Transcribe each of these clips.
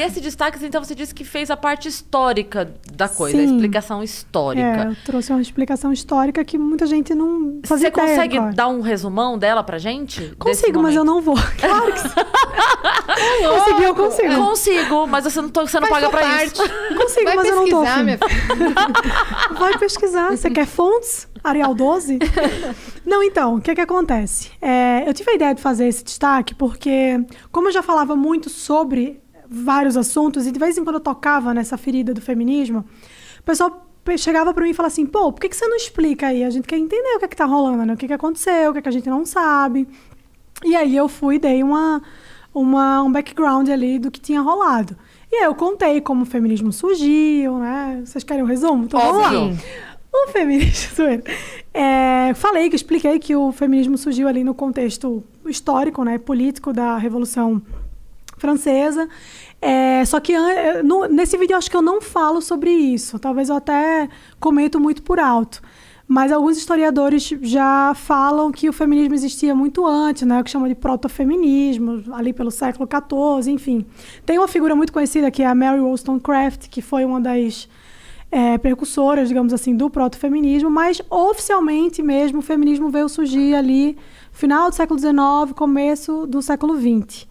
Esse destaque, então, você disse que fez a parte histórica da coisa, a Sim. explicação histórica. Eu trouxe uma explicação histórica que muita gente não fazia Você ideia, consegue claro. dar um resumão dela pra gente? Consigo, mas eu não vou. Claro que sim. Conseguir, eu consigo. Consigo, mas você não paga pra isso. Consigo, Vai mas eu não tô pesquisar, afim. minha filha. Vai pesquisar. Você quer fontes? Arial 12? Não, então, o que acontece? Eu tive a ideia de fazer esse destaque porque, como eu já falava muito sobre vários assuntos, e de vez em quando eu tocava nessa ferida do feminismo, o pessoal chegava para mim e falava assim, pô, por que você não explica aí? A gente quer entender o que tá rolando, né? O que aconteceu, o que a gente não sabe. E aí eu fui e dei um background ali do que tinha rolado. E aí eu contei como o feminismo surgiu, né? Vocês querem um resumo? Então vamos lá. O feminismo... expliquei que o feminismo surgiu ali no contexto histórico, né, político da Revolução Francesa. Só que nesse vídeo eu acho que eu não falo sobre isso. Talvez eu até comento muito por alto. Mas alguns historiadores já falam que o feminismo existia muito antes, né? O que chama de protofeminismo, ali pelo século XIV, enfim. Tem uma figura muito conhecida que é a Mary Wollstonecraft, que foi uma das precursoras, digamos assim, do protofeminismo, mas oficialmente mesmo o feminismo veio surgir ali final do século XIX, começo do século XX.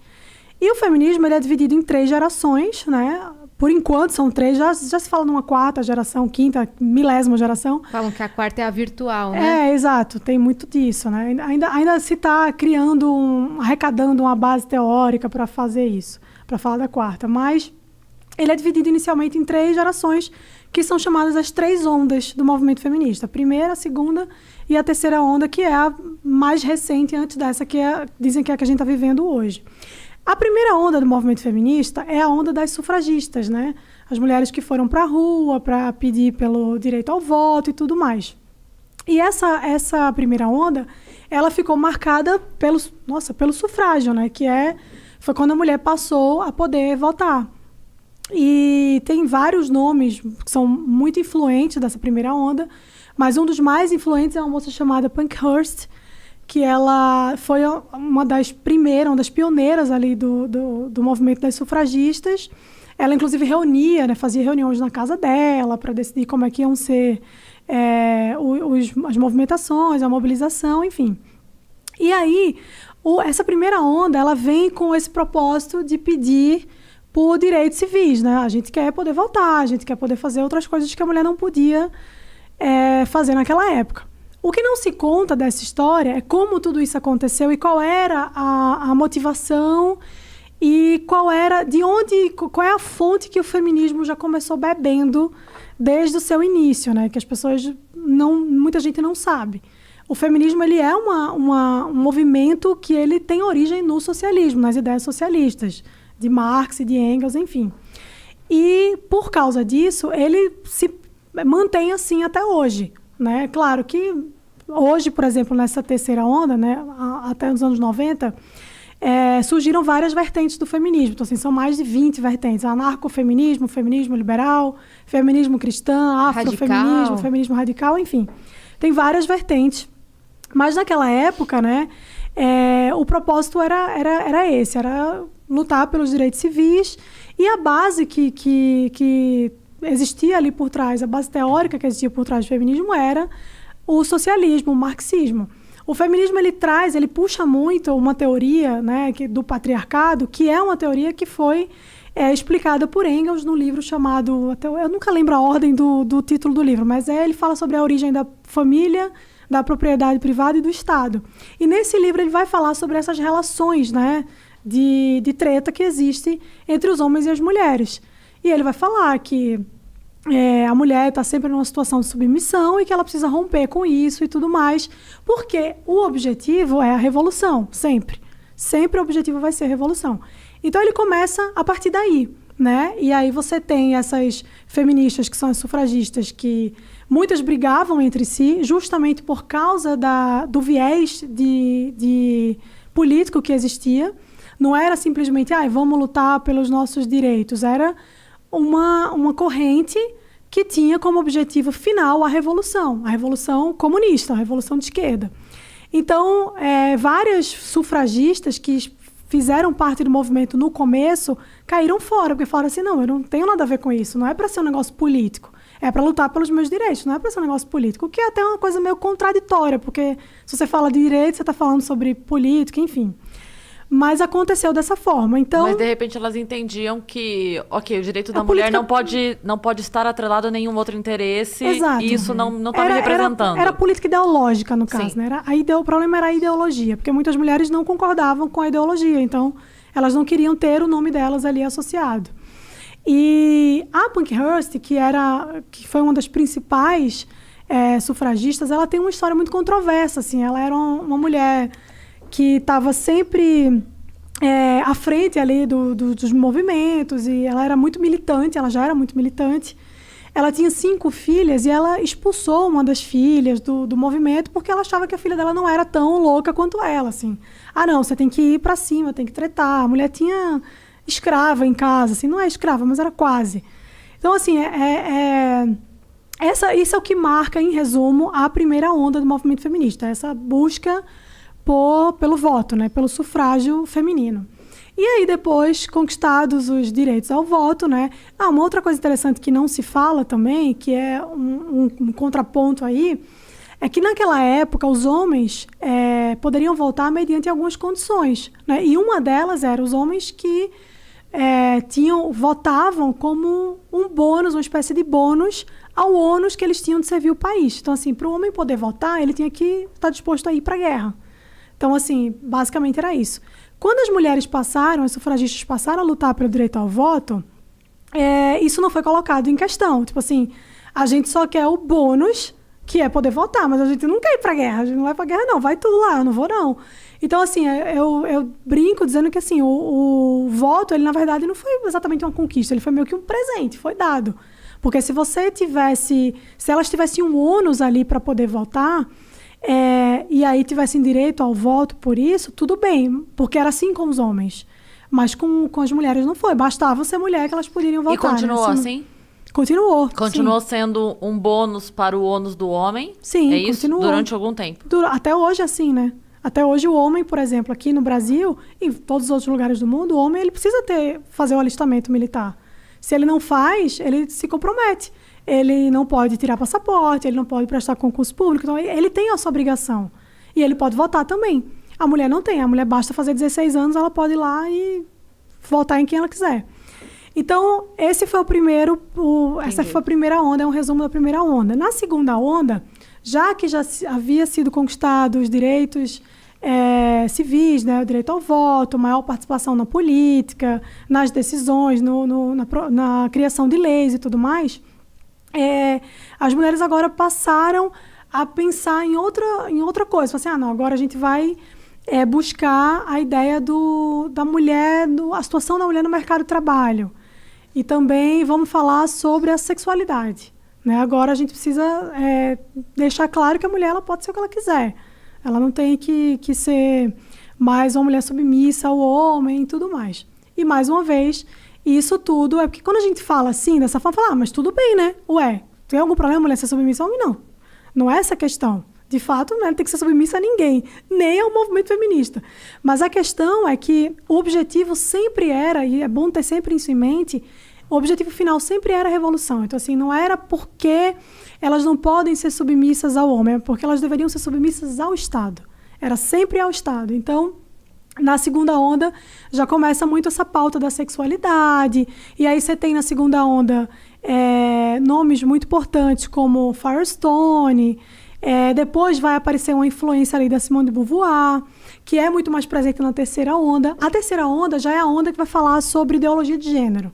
E o feminismo ele é dividido em 3 gerações, né? Por enquanto são 3, já se fala numa 4ª geração, 5ª, milésima geração. Falam que a 4ª é a virtual, né? Exato, tem muito disso, né? Ainda se está arrecadando uma base teórica para fazer isso, para falar da 4ª, mas ele é dividido inicialmente em 3 gerações, que são chamadas as 3 ondas do movimento feminista. A primeira, a segunda e a terceira onda, que é a mais recente antes dessa, dizem que é a que a gente está vivendo hoje. A primeira onda do movimento feminista é a onda das sufragistas, né? As mulheres que foram para a rua para pedir pelo direito ao voto e tudo mais. E essa primeira onda, ela ficou marcada pelo sufrágio, né? Foi quando a mulher passou a poder votar. E tem vários nomes que são muito influentes dessa primeira onda, mas um dos mais influentes é uma moça chamada Pankhurst, que ela foi uma das pioneiras ali do movimento das sufragistas. Ela, inclusive, fazia reuniões na casa dela para decidir como é que iam ser as movimentações, a mobilização, enfim. E aí, essa primeira onda, ela vem com esse propósito de pedir por direitos civis, né? A gente quer poder votar, a gente quer poder fazer outras coisas que a mulher não podia fazer naquela época. O que não se conta dessa história é como tudo isso aconteceu e qual era a motivação e qual é a fonte que o feminismo já começou bebendo desde o seu início, né? Que as pessoas muita gente não sabe. O feminismo ele é um movimento que ele tem origem no socialismo, nas ideias socialistas, de Marx e de Engels, enfim. E, por causa disso, ele se mantém assim até hoje, né? Claro que hoje, por exemplo, nessa terceira onda, né, até os anos 90, surgiram várias vertentes do feminismo. Então, assim, são mais de 20 vertentes. Anarcofeminismo, feminismo liberal, feminismo cristã, afrofeminismo, feminismo radical, enfim. Tem várias vertentes. Mas naquela época, né, o propósito era esse, era lutar pelos direitos civis, e a base que existia ali por trás, a base teórica que existia por trás do feminismo era o socialismo, o marxismo. O feminismo ele puxa muito uma teoria, né, do patriarcado, que é uma teoria que foi explicada por Engels no livro chamado, eu nunca lembro a ordem do título do livro, mas ele fala sobre a origem da família, da propriedade privada e do Estado. E nesse livro ele vai falar sobre essas relações, né, de treta que existe entre os homens e as mulheres. E ele vai falar que a mulher está sempre numa situação de submissão e que ela precisa romper com isso e tudo mais, porque o objetivo é a revolução, sempre. Sempre o objetivo vai ser a revolução. Então ele começa a partir daí, né? E aí você tem essas feministas que são as sufragistas, que muitas brigavam entre si, justamente por causa do viés de político que existia. Não era simplesmente, vamos lutar pelos nossos direitos. Era uma corrente que tinha como objetivo final a revolução comunista, a revolução de esquerda. Então, várias sufragistas que fizeram parte do movimento no começo caíram fora, porque falaram assim, não, eu não tenho nada a ver com isso, não é para ser um negócio político, é para lutar pelos meus direitos, não é para ser um negócio político, o que é até uma coisa meio contraditória, porque se você fala de direito, você está falando sobre política, enfim. Mas aconteceu dessa forma, então... Mas, de repente, elas entendiam que, ok, o direito da mulher política... não pode estar atrelado a nenhum outro interesse. Exato. E isso não está me representando. Era política ideológica, no caso, né? O problema era a ideologia, porque muitas mulheres não concordavam com a ideologia, então elas não queriam ter o nome delas ali associado. E a Pankhurst, que foi uma das principais sufragistas, ela tem uma história muito controversa, assim. Ela era uma mulher que estava sempre à frente ali dos movimentos, e ela era muito militante, ela já era muito militante. Ela tinha 5 filhas e ela expulsou uma das filhas do movimento porque ela achava que a filha dela não era tão louca quanto ela, assim. Ah, não, você tem que ir para cima, tem que tretar. A mulher tinha escrava em casa, assim, não é escrava, mas era quase. Então, assim, isso é o que marca, em resumo, a primeira onda do movimento feminista, essa busca pelo voto, né, pelo sufrágio feminino. E aí, depois, conquistados os direitos ao voto, né? Uma outra coisa interessante que não se fala também, que é um contraponto aí, é que naquela época os homens poderiam votar mediante algumas condições, né? E uma delas era os homens que votavam como um bônus, uma espécie de bônus ao ônus que eles tinham de servir o país. Então, assim, para o homem poder votar, ele tinha que estar disposto a ir para a guerra. Então, assim, basicamente era isso. Quando as mulheres as sufragistas passaram a lutar pelo direito ao voto, isso não foi colocado em questão. Tipo assim, a gente só quer o bônus, que é poder votar, mas a gente não quer ir pra guerra, a gente não vai pra guerra não, vai tu lá, eu não vou não. Então, assim, eu brinco dizendo que assim, o voto, ele na verdade não foi exatamente uma conquista, ele foi meio que um presente, foi dado. Porque se elas tivessem um ônus ali para poder votar, e aí tivessem direito ao voto por isso, tudo bem, porque era assim com os homens. Mas com as mulheres não foi. Bastava ser mulher que elas poderiam votar. E continuou, né? Assim? Continuou. Continuou sim. Sendo um bônus para o ônus do homem? Sim, é isso? Continuou. Durante algum tempo? Até hoje, assim, né? Até hoje o homem, por exemplo, aqui no Brasil, e em todos os outros lugares do mundo, o homem ele precisa fazer o alistamento militar. Se ele não faz, ele se compromete. Ele não pode tirar passaporte, ele não pode prestar concurso público, então ele tem essa obrigação. E ele pode votar também. A mulher não tem, a mulher basta fazer 16 anos, ela pode ir lá e votar em quem ela quiser. Então, essa foi a primeira onda, é um resumo da primeira onda. Na segunda onda, já que já havia sido conquistado os direitos civis, né, o direito ao voto, maior participação na política, nas decisões, na criação de leis e tudo mais, as mulheres agora passaram a pensar em outra coisa. Assim, não, agora a gente vai buscar a ideia da mulher, a situação da mulher no mercado de trabalho. E também vamos falar sobre a sexualidade. Né? Agora a gente precisa deixar claro que a mulher ela pode ser o que ela quiser. Ela não tem que ser mais uma mulher submissa ao homem e tudo mais. E, mais uma vez, isso tudo porque quando a gente fala assim, dessa forma, fala, mas tudo bem, né? Ué, tem algum problema a mulher ser submissa ao homem? Não. Não é essa a questão. De fato, não tem que ser submissa a ninguém, nem ao movimento feminista. Mas a questão é que o objetivo sempre era, e é bom ter sempre isso em mente, o objetivo final sempre era a revolução. Então, assim, não era porque elas não podem ser submissas ao homem, é porque elas deveriam ser submissas ao Estado. Era sempre ao Estado. Então, na segunda onda, já começa muito essa pauta da sexualidade. E aí você tem na segunda onda nomes muito importantes como Firestone. Depois vai aparecer uma influência ali da Simone de Beauvoir, que é muito mais presente na terceira onda. A terceira onda já é a onda que vai falar sobre ideologia de gênero.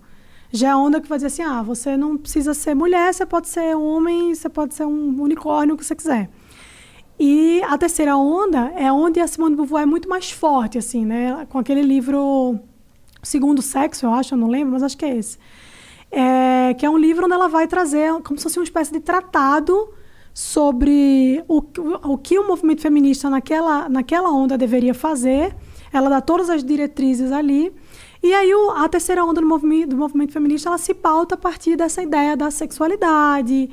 Já é a onda que vai dizer assim, você não precisa ser mulher, você pode ser homem, você pode ser um unicórnio, o que você quiser. E a terceira onda é onde a Simone de Beauvoir é muito mais forte, assim, né? Com aquele livro Segundo Sexo, eu acho, eu não lembro, mas acho que é esse. Que é um livro onde ela vai trazer como se fosse uma espécie de tratado sobre o que o movimento feminista naquela onda deveria fazer. Ela dá todas as diretrizes ali. E aí a terceira onda do movimento feminista ela se pauta a partir dessa ideia da sexualidade,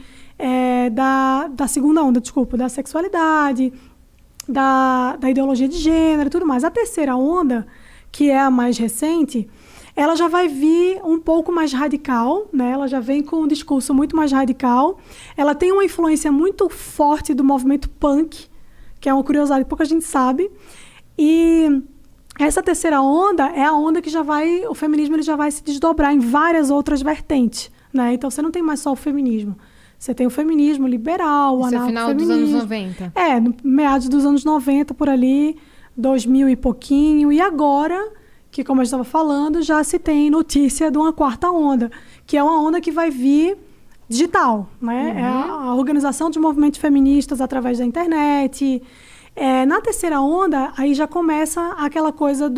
da segunda onda, da sexualidade, da ideologia de gênero e tudo mais. A terceira onda, que é a mais recente, ela já vai vir um pouco mais radical, né? Ela já vem com um discurso muito mais radical. Ela tem uma influência muito forte do movimento punk, que é uma curiosidade que pouca gente sabe. E essa terceira onda é a onda que o feminismo ele já vai se desdobrar em várias outras vertentes, né? Então, você não tem mais só o feminismo. Você tem o feminismo liberal, o anarcofeminismo. Isso é final dos anos 90. No meados dos anos 90, por ali, 2000 e pouquinho. E agora, que como eu estava falando, já se tem notícia de uma quarta onda, que é uma onda que vai vir digital, né? É a organização de movimentos feministas através da internet. Na terceira onda, aí já começa aquela coisa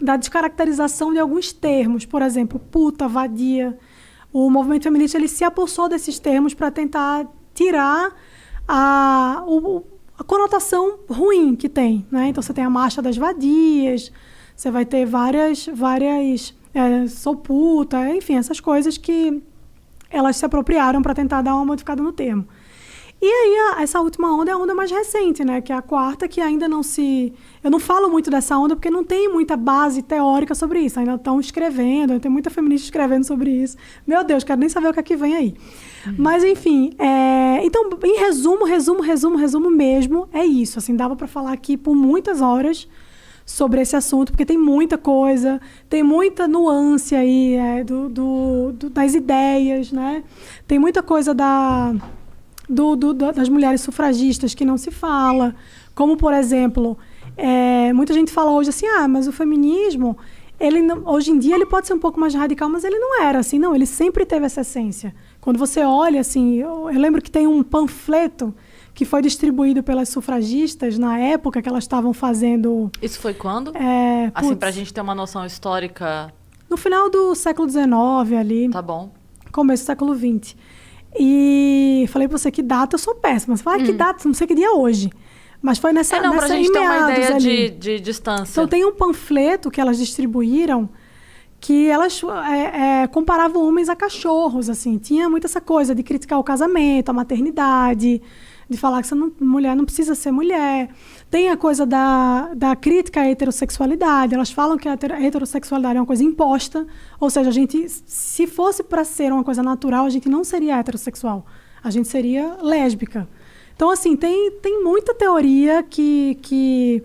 da descaracterização de alguns termos. Por exemplo, puta, vadia. O movimento feminista ele se apossou desses termos para tentar tirar a conotação ruim que tem, né? Então, você tem a marcha das vadias, você vai ter várias sou puta, enfim, essas coisas que elas se apropriaram para tentar dar uma modificada no termo. E aí, essa última onda é a onda mais recente, né? Que é a quarta, que ainda não se... Eu não falo muito dessa onda porque não tem muita base teórica sobre isso. Ainda estão escrevendo, tem muita feminista escrevendo sobre isso. Meu Deus, quero nem saber o que é que vem aí. Mas, enfim, então, em resumo mesmo, é isso. Assim, dava para falar aqui por muitas horas sobre esse assunto, porque tem muita coisa, tem muita nuance aí das ideias, né? Tem muita coisa das mulheres sufragistas que não se fala, como, por exemplo, muita gente fala hoje assim, mas o feminismo, hoje em dia ele pode ser um pouco mais radical, mas ele não era assim, não, ele sempre teve essa essência. Quando você olha, assim, eu lembro que tem um panfleto que foi distribuído pelas sufragistas na época que elas estavam fazendo... Isso foi quando? Assim, pra gente ter uma noção histórica... No final do século XIX ali. Tá bom. Começo do século XX. E falei pra você que data, eu sou péssima. Você fala, que data? Não sei que dia é hoje. Mas foi pra gente ter uma ideia de distância. Então, tem um panfleto que elas distribuíram que elas comparavam homens a cachorros, assim. Tinha muito essa coisa de criticar o casamento, a maternidade, de falar que mulher não precisa ser mulher. Tem a coisa da crítica à heterossexualidade. Elas falam que a heterossexualidade é uma coisa imposta. Ou seja, se fosse para ser uma coisa natural, a gente não seria heterossexual. A gente seria lésbica. Então, assim, tem muita teoria que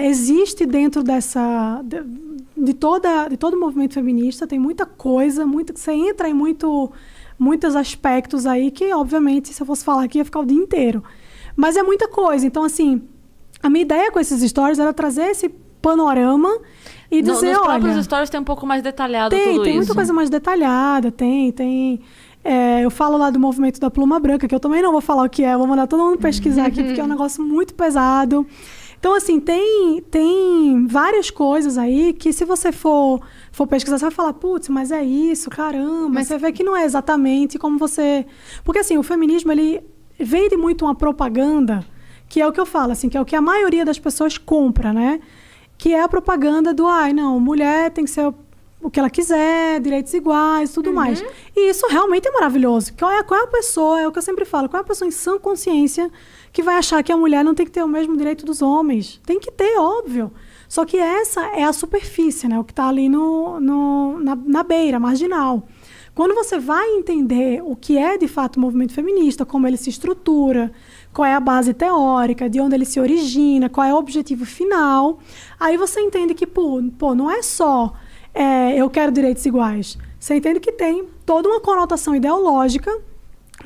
existe dentro de todo o movimento feminista. Tem muita coisa, você entra em muitos aspectos aí que, obviamente, se eu fosse falar aqui, ia ficar o dia inteiro. Mas é muita coisa. Então, assim, a minha ideia com esses stories era trazer esse panorama e dizer, nos próprios stories tem um pouco mais detalhado tudo isso. Tem muita coisa mais detalhada, eu falo lá do movimento da pluma branca, que eu também não vou falar o que é, vou mandar todo mundo pesquisar aqui, porque é um negócio muito pesado. Então, assim, tem várias coisas aí que, se você for pesquisar, você vai falar, putz, mas é isso, caramba. Mas você vê que não é exatamente como você... Porque, assim, o feminismo, ele vende muito uma propaganda, que é o que eu falo, assim, que é o que a maioria das pessoas compra, né? Que é a propaganda do, não, mulher tem que ser o que ela quiser, direitos iguais, tudo mais. E isso realmente é maravilhoso. Qual é a pessoa, é o que eu sempre falo, qual é a pessoa em sã consciência que vai achar que a mulher não tem que ter o mesmo direito dos homens? Tem que ter, óbvio. Só que essa é a superfície, né? O que está ali na beira, marginal. Quando você vai entender o que é, de fato, o movimento feminista, como ele se estrutura, qual é a base teórica, de onde ele se origina, qual é o objetivo final, aí você entende que, pô, não é só eu quero direitos iguais. Você entende que tem toda uma conotação ideológica,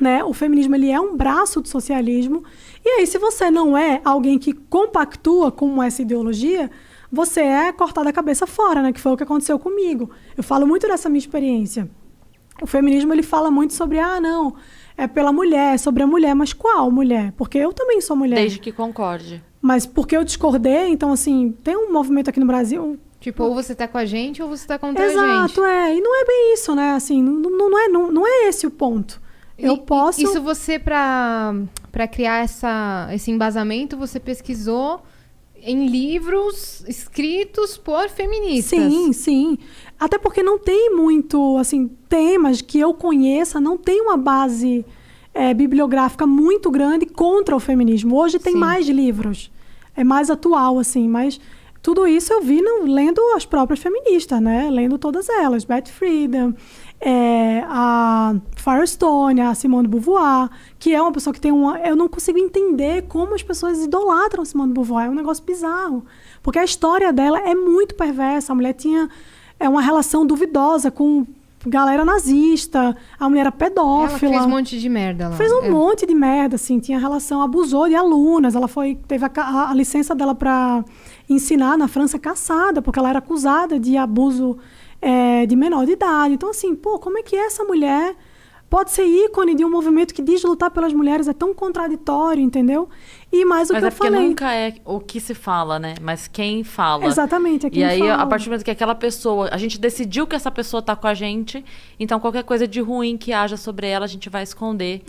né? O feminismo, ele é um braço do socialismo. E aí, se você não é alguém que compactua com essa ideologia, você é cortado a cabeça fora, né? Que foi o que aconteceu comigo. Eu falo muito dessa minha experiência. O feminismo, ele fala muito sobre, não, é pela mulher, sobre a mulher. Mas qual mulher? Porque eu também sou mulher. Desde que concorde. Mas porque eu discordei, então, assim, tem um movimento aqui no Brasil... Tipo, ou você tá com a gente, ou você tá contra a gente. Exato, e não é bem isso, né? Assim, não é esse o ponto. Eu posso... Isso você, pra criar esse embasamento, você pesquisou em livros escritos por feministas. Sim. Até porque não tem muito, assim, temas que eu conheça, não tem uma base bibliográfica muito grande contra o feminismo. Hoje tem mais livros. É mais atual, assim, mas tudo isso eu vi lendo as próprias feministas, né? Lendo todas elas. Beth Friedan, a Firestone, a Simone de Beauvoir, que é uma pessoa que tem eu não consigo entender como as pessoas idolatram a Simone de Beauvoir. É um negócio bizarro. Porque a história dela é muito perversa. A mulher tinha uma relação duvidosa com galera nazista, a mulher era pedófila. Ela fez um monte de merda lá. Fez um monte de merda, assim, tinha relação, abusou de alunas, ela teve a licença dela para ensinar na França caçada, porque ela era acusada de abuso de menor de idade. Então, assim, como é que essa mulher pode ser ícone de um movimento que diz lutar pelas mulheres? É tão contraditório, entendeu? E mais o que eu falei. Mas é porque nunca é o que se fala, né? Mas quem fala. Exatamente, é quem fala. E aí, a partir do momento que aquela pessoa... A gente decidiu que essa pessoa tá com a gente, então qualquer coisa de ruim que haja sobre ela, a gente vai esconder.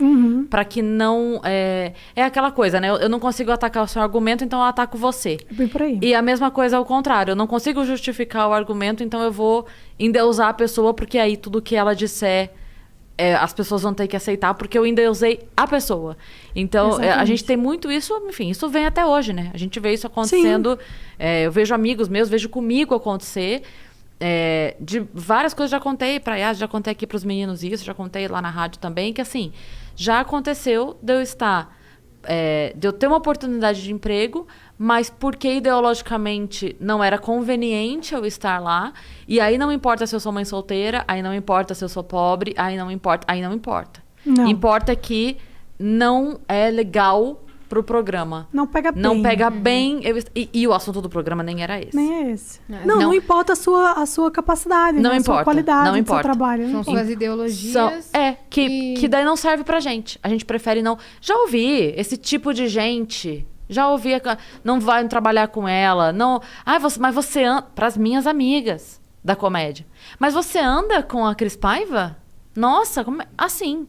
Pra que não... É aquela coisa, né? Eu não consigo atacar o seu argumento, então eu ataco você. Bem por aí. E a mesma coisa ao contrário. Eu não consigo justificar o argumento, então eu vou endeusar a pessoa, porque aí tudo que ela disser... as pessoas vão ter que aceitar, porque eu endeusei a pessoa. Então, a gente tem muito isso, enfim, isso vem até hoje, né? A gente vê isso acontecendo, eu vejo amigos meus, vejo comigo acontecer, de várias coisas, já contei pra Yas, já contei aqui pros meninos isso, já contei lá na rádio também, que assim, já aconteceu de eu estar, de eu ter uma oportunidade de emprego, mas porque ideologicamente não era conveniente eu estar lá, e aí não importa se eu sou mãe solteira, aí não importa se eu sou pobre, aí não importa. Não. Importa que não é legal pro programa. Não pega bem. Não pega bem. E o assunto do programa nem era esse. Nem é esse. Não importa a sua capacidade, não né? importa, a sua qualidade, não do importa. seu trabalho. São suas ideologias. Que daí não serve pra gente. A gente prefere não... Já ouvi esse tipo de gente... Já ouvi, não vai trabalhar com ela, não... mas você anda... Para as minhas amigas da comédia. Mas você anda com a Cris Paiva? Nossa, assim.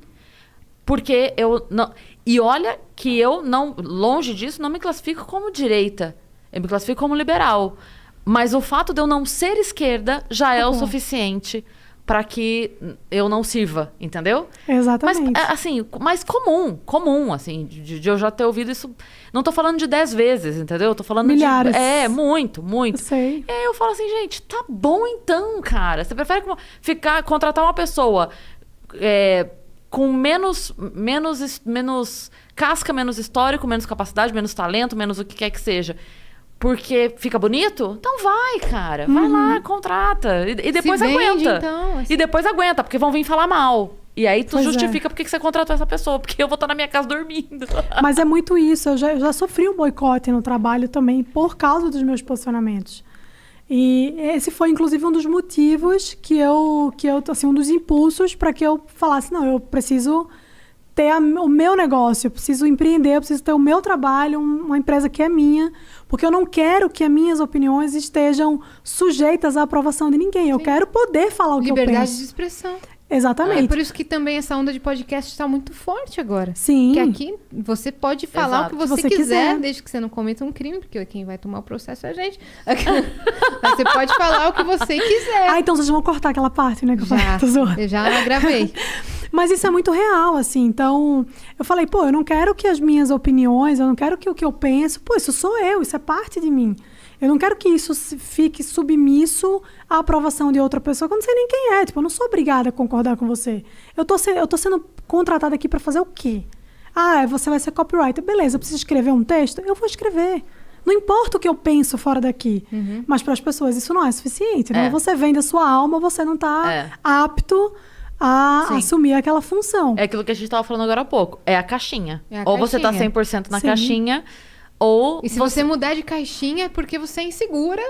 Porque eu não... E olha que eu não... Longe disso, não me classifico como direita. Eu me classifico como liberal. Mas o fato de eu não ser esquerda já é o suficiente para que eu não sirva, entendeu? Exatamente. Mas, assim, mais comum, assim, de eu já ter ouvido isso. Não tô falando de 10 vezes, entendeu? Tô falando milhares. Muito. Eu sei. E aí eu falo assim, gente, tá bom então, cara. Você prefere contratar uma pessoa com menos casca, menos histórico, menos capacidade, menos talento, menos o que quer que seja... Porque fica bonito? Então vai, cara. Vai lá, contrata. E depois aguenta. Então, assim. E depois aguenta, porque vão vir falar mal. E aí tu justifica porque que você contratou essa pessoa. Porque eu vou estar na minha casa dormindo. Mas é muito isso. Eu já sofri um boicote no trabalho também por causa dos meus posicionamentos. E esse foi, inclusive, um dos motivos que eu assim, um dos impulsos para que eu falasse, não, eu preciso... ter o meu negócio, eu preciso empreender, eu preciso ter o meu trabalho, uma empresa que é minha, porque eu não quero que as minhas opiniões estejam sujeitas à aprovação de ninguém. Eu quero poder falar o que eu penso. Liberdade de expressão. Exatamente. É por isso que também essa onda de podcast está muito forte agora. Sim. Porque aqui você pode falar o que você quiser, desde que você não cometa um crime, porque quem vai tomar o processo é a gente. Mas você pode falar o que você quiser. Então vocês vão cortar aquela parte, né? Eu já gravei. Mas isso é muito real, assim. Então, eu falei, eu não quero que as minhas opiniões, eu não quero que o que eu penso... isso sou eu, isso é parte de mim. Eu não quero que isso fique submisso à aprovação de outra pessoa, que eu não sei nem quem é. Eu não sou obrigada a concordar com você. Eu tô sendo contratada aqui para fazer o quê? Você vai ser copywriter. Beleza, eu preciso escrever um texto? Eu vou escrever. Não importa o que eu penso fora daqui. Mas para as pessoas isso não é suficiente. Né? Você vende a sua alma, você não está apto... a assumir aquela função. É aquilo que a gente estava falando agora há pouco. É a caixinha. Ou você está 100% na caixinha, ou... E se você mudar de caixinha é porque você é insegura.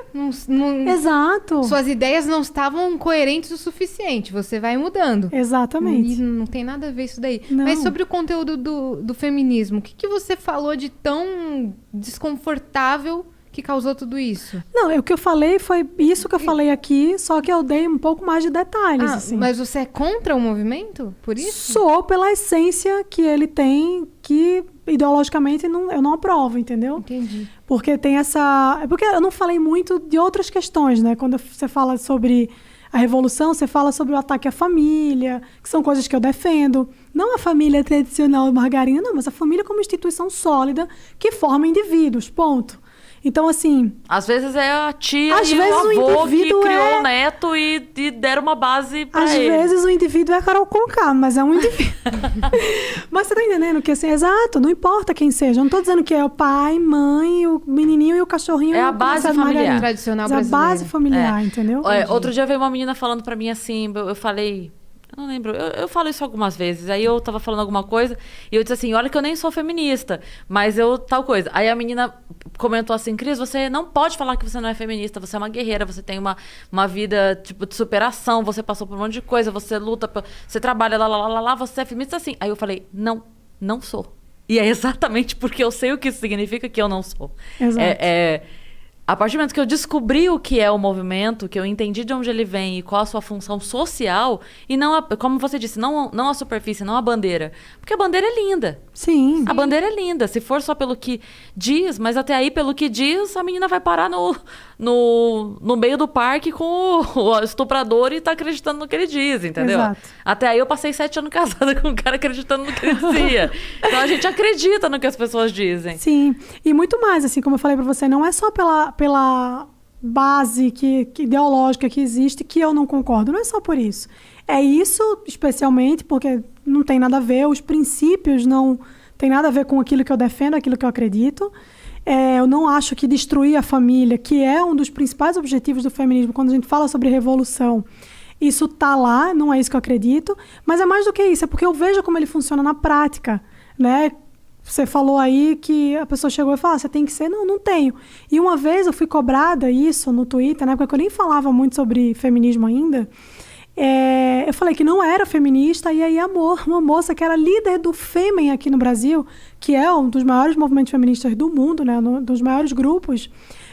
Exato. Suas ideias não estavam coerentes o suficiente. Você vai mudando. Exatamente. E não tem nada a ver isso daí. Não. Mas sobre o conteúdo do feminismo, o que você falou de tão desconfortável que causou tudo isso? Não, o que eu falei foi isso que eu falei aqui, só que eu dei um pouco mais de detalhes. Assim. Mas você é contra o movimento? Por isso? Sou pela essência que ele tem, que ideologicamente eu não aprovo, entendeu? Entendi. Porque tem essa... Porque eu não falei muito de outras questões, né? Quando você fala sobre a revolução, você fala sobre o ataque à família, que são coisas que eu defendo. Não a família tradicional margarina, não, mas a família como instituição sólida que forma indivíduos, ponto. Então, assim... Às vezes é a tia Às e vezes o o avô que indivíduo criou o neto e deram uma base pra Às ele. vezes o indivíduo é a Carol Conká, mas é um indivíduo. Mas você tá entendendo que, assim, exato, não importa quem seja. Eu não tô dizendo que é o pai, mãe, o menininho e o cachorrinho. É a base sabe, familiar. Margarida. Tradicional Mas a brasileira. base familiar, entendeu? Outro dia veio uma menina falando pra mim assim, eu falei... Eu não lembro, eu falo isso algumas vezes. Aí eu tava falando alguma coisa e eu disse assim, olha que eu nem sou feminista, mas eu tal coisa. Aí a menina comentou assim, Cris, você não pode falar que você não é feminista, você é uma guerreira, você tem uma vida tipo de superação, você passou por um monte de coisa, você luta, você trabalha lá, você é feminista assim. Aí eu falei, não sou. E é exatamente porque eu sei o que isso significa que eu não sou. Exato. A partir do momento que eu descobri o que é o movimento, que eu entendi de onde ele vem e qual a sua função social, e não, como você disse, não a superfície, não a bandeira. Porque a bandeira é linda. Sim. A bandeira é linda. Se for só pelo que diz, mas até aí, pelo que diz, a menina vai parar no meio do parque com o estuprador e tá acreditando no que ele diz, entendeu? Exato. Até aí eu passei 7 anos casada com um cara acreditando no que ele dizia. Então a gente acredita no que as pessoas dizem. Sim. E muito mais, assim, como eu falei pra você, não é só pela base ideológica que existe que eu não concordo. Não é só por isso. É isso, especialmente, porque não tem nada a ver, os princípios não tem nada a ver com aquilo que eu defendo, aquilo que eu acredito. Eu não acho que destruir a família, que é um dos principais objetivos do feminismo, quando a gente fala sobre revolução, isso tá lá, não é isso que eu acredito, mas é mais do que isso, é porque eu vejo como ele funciona na prática, né? Você falou aí que a pessoa chegou e falou, você tem que ser? Não tenho. E uma vez eu fui cobrada isso no Twitter, na época que eu nem falava muito sobre feminismo ainda, eu falei que não era feminista, e aí uma moça que era líder do Fêmen aqui no Brasil, que é um dos maiores movimentos feministas do mundo, né, dos maiores grupos,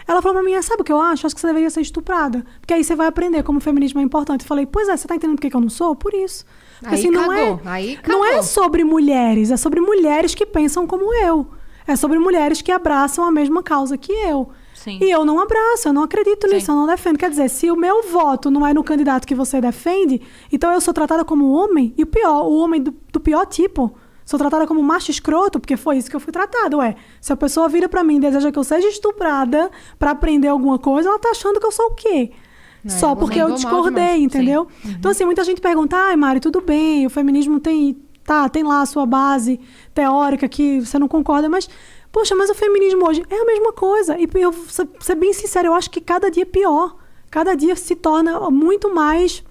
ela falou pra mim, sabe o que eu acho? Acho que você deveria ser estuprada, porque aí você vai aprender como o feminismo é importante. Eu falei, pois é, você tá entendendo por que eu não sou? Por isso. Porque, Aí assim, cagou, não é sobre mulheres, é sobre mulheres que pensam como eu. É sobre mulheres que abraçam a mesma causa que eu. Sim. E eu não abraço, eu não acredito nisso, eu não defendo. Quer dizer, se o meu voto não é no candidato que você defende, então eu sou tratada como homem, e o pior, o homem do pior tipo. Sou tratada como macho escroto, porque foi isso que eu fui tratada, se a pessoa vira pra mim e deseja que eu seja estuprada pra aprender alguma coisa, ela tá achando que eu sou o quê? Só porque eu discordei, entendeu? Uhum. Então, assim, muita gente pergunta, Mari, tudo bem, o feminismo tem lá a sua base teórica que você não concorda, mas, poxa, mas o feminismo hoje é a mesma coisa. E eu, ser bem sincera, eu acho que cada dia é pior. Cada dia se torna muito mais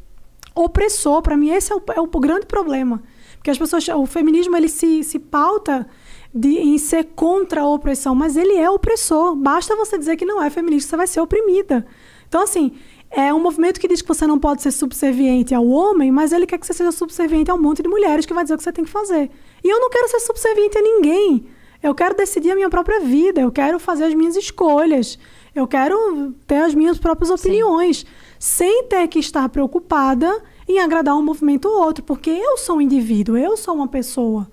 opressor. Para mim, esse é o grande problema. Porque as pessoas, o feminismo, ele se pauta em ser contra a opressão, mas ele é opressor. Basta você dizer que não é feminista, você vai ser oprimida. Então, assim, é um movimento que diz que você não pode ser subserviente ao homem, mas ele quer que você seja subserviente a um monte de mulheres que vai dizer o que você tem que fazer. E eu não quero ser subserviente a ninguém. Eu quero decidir a minha própria vida, eu quero fazer as minhas escolhas, eu quero ter as minhas próprias opiniões, sem ter que estar preocupada em agradar um movimento ou outro, porque eu sou um indivíduo, eu sou uma pessoa.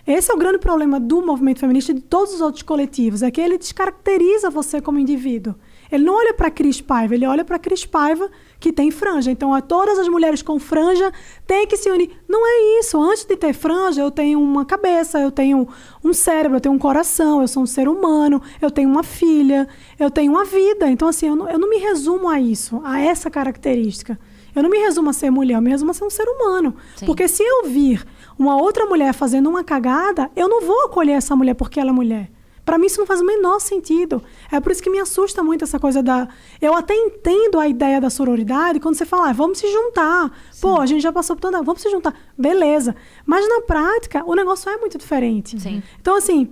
Esse é o grande problema do movimento feminista e de todos os outros coletivos, é que ele descaracteriza você como indivíduo. Ele não olha para a Cris Paiva, ele olha para a Cris Paiva que tem franja. Então, todas as mulheres com franja têm que se unir. Não é isso. Antes de ter franja, eu tenho uma cabeça, eu tenho um cérebro, eu tenho um coração, eu sou um ser humano, eu tenho uma filha, eu tenho uma vida. Então, assim, eu não me resumo a isso, a essa característica. Eu não me resumo a ser mulher, eu me resumo a ser um ser humano. Sim. Porque se eu vir uma outra mulher fazendo uma cagada, eu não vou acolher essa mulher porque ela é mulher. Para mim isso não faz o menor sentido. É por isso que me assusta muito essa coisa da... Eu até entendo a ideia da sororidade quando você fala, vamos se juntar. Sim. Pô, a gente já passou por tanto... Vamos se juntar. Beleza. Mas na prática, o negócio é muito diferente. Sim. Então, assim,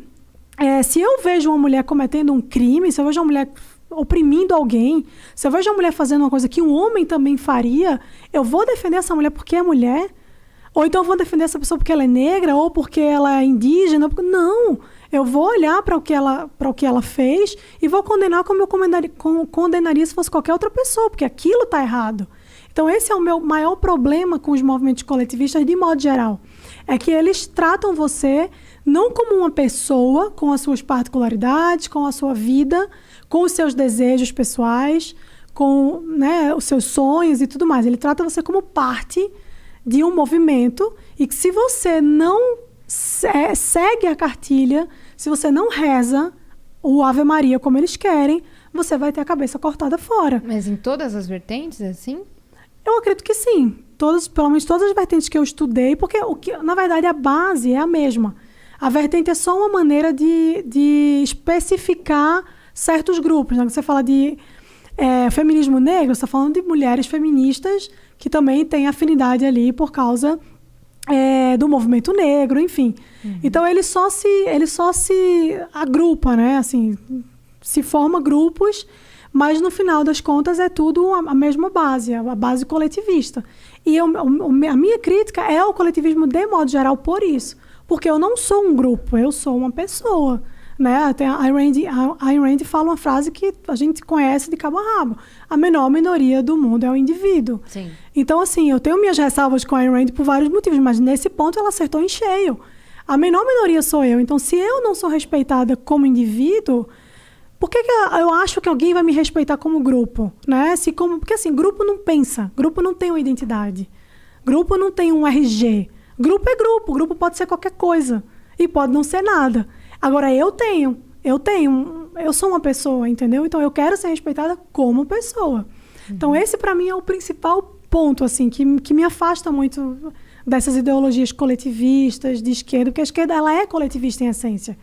se eu vejo uma mulher cometendo um crime, se eu vejo uma mulher oprimindo alguém, se eu vejo uma mulher fazendo uma coisa que um homem também faria, eu vou defender essa mulher porque é mulher? Ou então eu vou defender essa pessoa porque ela é negra ou porque ela é indígena? Não! Eu vou olhar para o que ela fez e vou condenar como eu condenaria se fosse qualquer outra pessoa, porque aquilo está errado. Então, esse é o meu maior problema com os movimentos coletivistas, de modo geral. É que eles tratam você não como uma pessoa com as suas particularidades, com a sua vida, com os seus desejos pessoais, com, né, os seus sonhos e tudo mais. Ele trata você como parte de um movimento e que se você não segue a cartilha, se você não reza, o Ave Maria como eles querem, você vai ter a cabeça cortada fora. Mas em todas as vertentes, é assim? Eu acredito que sim. Pelo menos todas as vertentes que eu estudei, porque na verdade a base é a mesma. A vertente é só uma maneira de especificar certos grupos. Né? Você fala de feminismo negro, você está falando de mulheres feministas que também têm afinidade ali por causa do movimento negro, enfim. Então ele só se agrupa, né? Assim, se forma grupos, mas no final das contas é tudo a mesma base, a base coletivista. E a minha crítica é ao coletivismo de modo geral por isso. Porque eu não sou um grupo, eu sou uma pessoa. Né? A Ayn Rand fala uma frase que a gente conhece de cabo a rabo. A menor minoria do mundo é o indivíduo. Sim. Então, assim, eu tenho minhas ressalvas com a Ayn Rand por vários motivos, mas nesse ponto ela acertou em cheio. A menor minoria sou eu. Então, se eu não sou respeitada como indivíduo, por que eu acho que alguém vai me respeitar como grupo? Né? Porque, assim, grupo não pensa. Grupo não tem uma identidade. Grupo não tem um RG. Grupo é grupo. Grupo pode ser qualquer coisa. E pode não ser nada. Agora, eu sou uma pessoa, entendeu? Então, eu quero ser respeitada como pessoa. Então, esse, para mim, é o principal ponto, assim, que me afasta muito dessas ideologias coletivistas de esquerda, porque a esquerda, ela é coletivista em essência.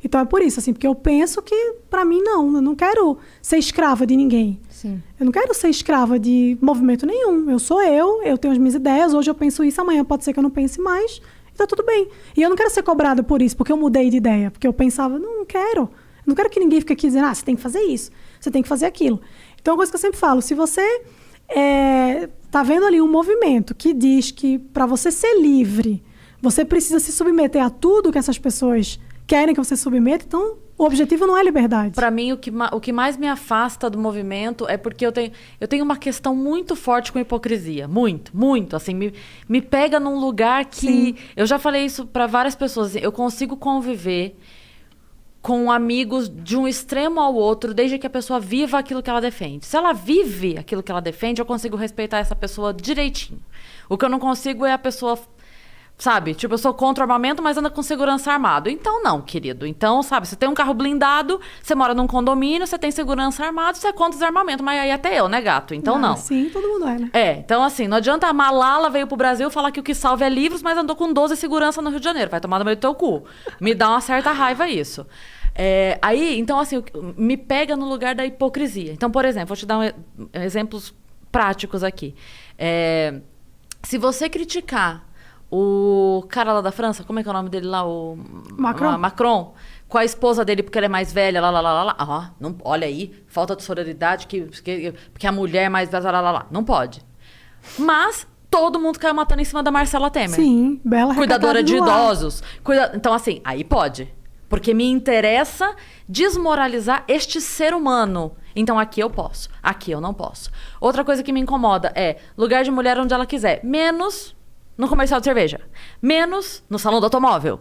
Então, é por isso, assim, porque eu penso que, para mim, eu não quero ser escrava de ninguém. Sim. Eu não quero ser escrava de movimento nenhum. Eu sou eu tenho as minhas ideias, hoje eu penso isso, amanhã pode ser que eu não pense mais, tá tudo bem. E eu não quero ser cobrada por isso, porque eu mudei de ideia. Porque eu pensava, não quero. Eu não quero que ninguém fique aqui dizendo, você tem que fazer isso, você tem que fazer aquilo. Então, é uma coisa que eu sempre falo, se você tá vendo ali um movimento que diz que para você ser livre, você precisa se submeter a tudo que essas pessoas querem que você submeta, então o objetivo não é liberdade. Para mim, o que mais me afasta do movimento é porque eu tenho uma questão muito forte com hipocrisia. Muito, muito. Assim, me pega num lugar que... Sim. Eu já falei isso para várias pessoas. Assim, eu consigo conviver com amigos de um extremo ao outro, desde que a pessoa viva aquilo que ela defende. Se ela vive aquilo que ela defende, eu consigo respeitar essa pessoa direitinho. O que eu não consigo é a pessoa... Sabe? Tipo, eu sou contra o armamento, mas anda com segurança armado. Então, não, querido. Então, sabe, você tem um carro blindado, você mora num condomínio, você tem segurança armado, você é contra desarmamento. Mas aí até eu, né, gato? Então, não. Sim, todo mundo é, né? Então, assim, não adianta a Malala veio pro Brasil falar que o que salva é livros, mas andou com 12 segurança no Rio de Janeiro. Vai tomar no meio do teu cu. Me dá uma certa raiva isso. Aí, então, assim, me pega no lugar da hipocrisia. Então, por exemplo, vou te dar exemplos práticos aqui. Se você criticar o cara lá da França, como é que é o nome dele lá? O Macron, com a esposa dele porque ela é mais velha, lá. Não, olha aí, falta de sororidade, porque a mulher é mais velha, lá. Não pode. Mas todo mundo caiu matando em cima da Marcela Temer. Sim, bela cuidadora de idosos. Então, assim, aí pode. Porque me interessa desmoralizar este ser humano. Então, aqui eu posso. Aqui eu não posso. Outra coisa que me incomoda é lugar de mulher onde ela quiser. Menos no comercial de cerveja. Menos no salão do automóvel.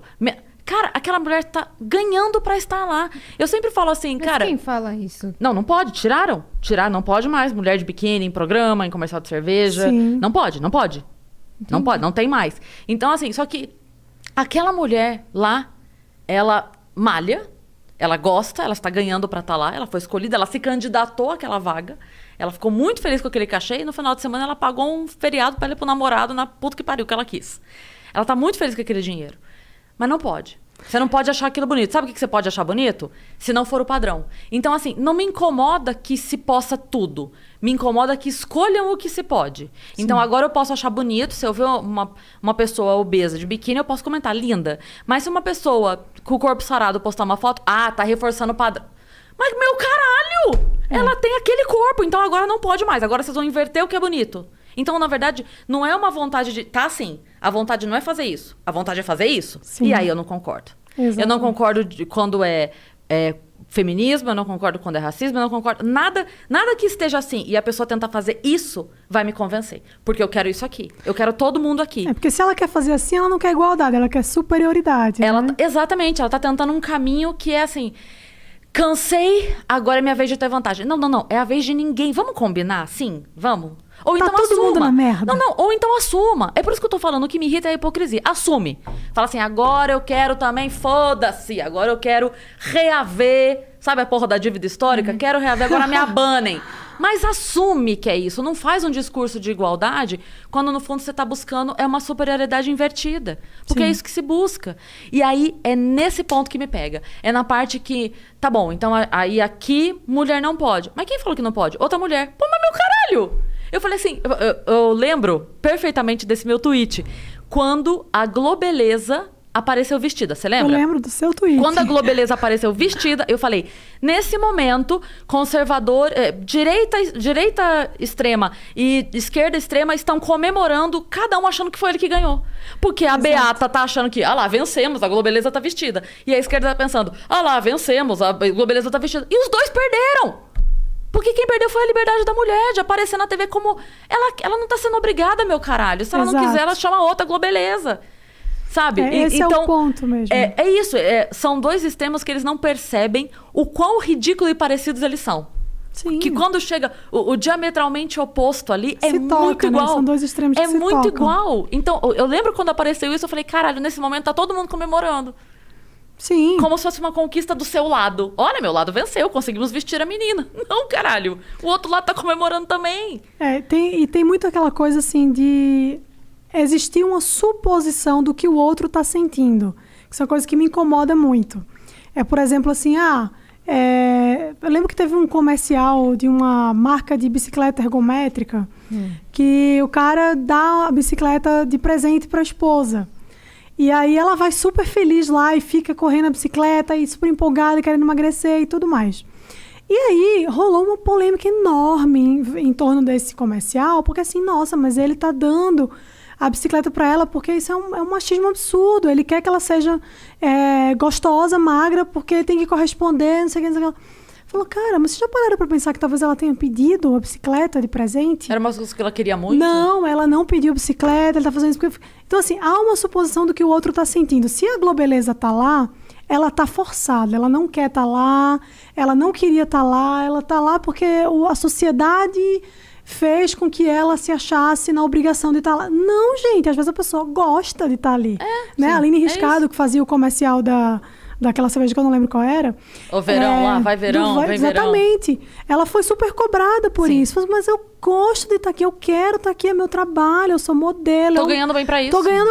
Cara, aquela mulher tá ganhando pra estar lá. Eu sempre falo assim, mas cara... quem fala isso? Não pode. Tiraram. Não pode mais. Mulher de biquíni em programa, em comercial de cerveja. Sim. Não pode. Entendi. Não pode, não tem mais. Então, assim, só que aquela mulher lá, ela malha, ela gosta, ela está ganhando pra estar lá, ela foi escolhida, ela se candidatou àquela vaga, ela ficou muito feliz com aquele cachê e no final de semana ela pagou um feriado pra ir pro namorado na puta que pariu que ela quis. Ela tá muito feliz com aquele dinheiro. Mas não pode. Você não pode achar aquilo bonito. Sabe o que você pode achar bonito? Se não for o padrão. Então, assim, não me incomoda que se possa tudo. Me incomoda que escolham o que se pode. Sim. Então, agora eu posso achar bonito. Se eu ver uma pessoa obesa de biquíni, eu posso comentar, linda. Mas se uma pessoa com o corpo sarado postar uma foto, tá reforçando o padrão. Mas, meu caralho! Ela tem aquele corpo, então agora não pode mais. Agora vocês vão inverter o que é bonito. Então, na verdade, não é uma vontade de... Tá assim, a vontade não é fazer isso. A vontade é fazer isso. Sim. E aí eu não concordo. Exatamente. Eu não concordo quando é feminismo, eu não concordo quando é racismo, eu não concordo... Nada que esteja assim e a pessoa tentar fazer isso vai me convencer. Porque eu quero isso aqui. Eu quero todo mundo aqui. Porque se ela quer fazer assim, ela não quer igualdade, ela quer superioridade. Né? Exatamente. Ela tá tentando um caminho que é assim... Cansei, agora é minha vez de ter vantagem. Não. É a vez de ninguém. Vamos combinar? Sim, vamos. Ou então todo mundo na merda. Não, ou então assuma. É por isso que eu tô falando, o que me irrita é a hipocrisia. Assume. Fala assim, agora eu quero também, foda-se, agora eu quero reaver, sabe a porra da dívida histórica? Quero reaver, agora me abanem. Mas assume que é isso. Não faz um discurso de igualdade quando, no fundo, você está buscando uma superioridade invertida. Porque é isso que se busca. E aí, é nesse ponto que me pega. É na parte que, tá bom, então aí aqui, mulher não pode. Mas quem falou que não pode? Outra mulher. Pô, mas meu caralho! Eu falei assim, eu lembro perfeitamente desse meu tweet. Quando a Globeleza apareceu vestida, você lembra? Eu lembro do seu tweet. Quando a Globeleza apareceu vestida, eu falei, nesse momento, conservador, direita extrema e esquerda extrema estão comemorando, cada um achando que foi ele que ganhou. Porque a Beata tá achando que, lá, vencemos, a Globeleza tá vestida. E a esquerda tá pensando, lá, vencemos, a Globeleza tá vestida. E os dois perderam! Porque quem perdeu foi a liberdade da mulher de aparecer na TV como... Ela não tá sendo obrigada, meu caralho. Se ela não quiser, ela chama outra Globeleza. Sabe? Esse então, é o ponto mesmo. É isso. São dois extremos que eles não percebem o quão ridículo e parecidos eles são. Sim. Que quando chega o diametralmente oposto ali, é muito igual. Né? São dois extremos que se muito tocam. igual. Então, eu lembro quando apareceu isso, eu falei, caralho, nesse momento tá todo mundo comemorando. Sim. Como se fosse uma conquista do seu lado. Olha, meu lado venceu, conseguimos vestir a menina. Não, caralho. O outro lado tá comemorando também. Tem muito aquela coisa assim de existir uma suposição do que o outro tá sentindo. Que são coisas que me incomodam muito. Por exemplo, assim, eu lembro que teve um comercial de uma marca de bicicleta ergométrica que o cara dá a bicicleta de presente para a esposa. E aí ela vai super feliz lá e fica correndo a bicicleta e super empolgada, querendo emagrecer e tudo mais. E aí rolou uma polêmica enorme em torno desse comercial, porque assim, nossa, mas ele tá dando a bicicleta para ela porque isso é um machismo absurdo. Ele quer que ela seja gostosa, magra, porque tem que corresponder, não sei o que, não sei o que. Falou, cara, mas vocês já pararam pra pensar que talvez ela tenha pedido a bicicleta de presente? Era uma coisa que ela queria muito? Não, ela não pediu bicicleta, ele tá fazendo isso porque... Então, assim, há uma suposição do que o outro tá sentindo. Se a Globeleza tá lá, ela tá forçada, ela não quer tá lá, ela não queria tá lá, ela tá lá porque a sociedade fez com que ela se achasse na obrigação de estar lá. Não, gente, às vezes a pessoa gosta de estar ali. Né? A Aline Riscado, que fazia o comercial daquela cerveja que eu não lembro qual era. O verão lá, vai verão, vem verão. Exatamente. Ela foi super cobrada por isso. Mas eu gosto de estar aqui, eu quero estar aqui, é meu trabalho, eu sou modelo. Tô ganhando bem pra isso. Tô ganhando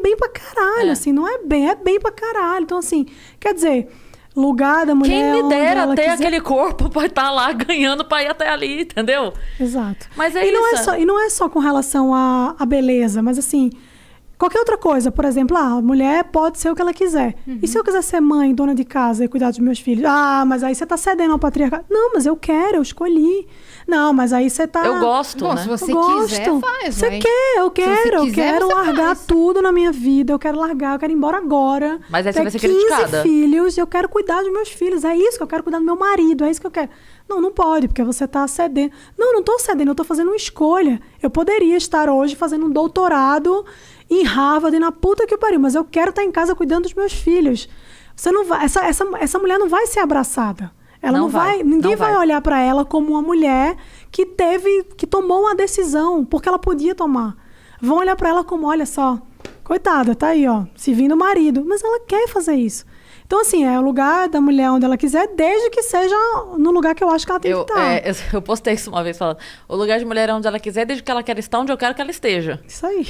bem pra caralho, assim, não é bem pra caralho. Então, assim, quer dizer, lugar da mulher... Quem me dera ter aquele corpo pra estar lá ganhando pra ir até ali, entendeu? Exato. Mas E não é só com relação à beleza, mas assim... Qualquer outra coisa, por exemplo, a mulher pode ser o que ela quiser. E se eu quiser ser mãe, dona de casa e cuidar dos meus filhos? Mas aí você tá cedendo ao patriarcado. Não, mas eu quero, eu escolhi. Não, mas aí você tá... Eu gosto, Bom, né? se você quiser, faz. Você quer, eu quero largar tudo na minha vida, eu quero largar, eu quero ir embora agora. Mas aí você vai ser 15 criticada. filhos, eu quero cuidar dos meus filhos, é isso que eu quero cuidar do meu marido, é isso que eu quero. Não pode, porque você tá cedendo. Não tô cedendo, eu tô fazendo uma escolha. Eu poderia estar hoje fazendo um doutorado em Harvard, na puta que pariu, mas eu quero estar em casa cuidando dos meus filhos. Você não vai, essa mulher não vai ser abraçada. Ela não vai. Ninguém vai olhar para ela como uma mulher que tomou uma decisão, porque ela podia tomar. Vão olhar para ela como, olha só, coitada, tá aí, ó, se vindo o marido. Mas ela quer fazer isso. Então, assim, é o lugar da mulher onde ela quiser, desde que seja no lugar que eu acho que ela tem que estar. Eu postei isso uma vez falando. O lugar de mulher é onde ela quiser, desde que ela quer estar onde eu quero que ela esteja. Isso aí.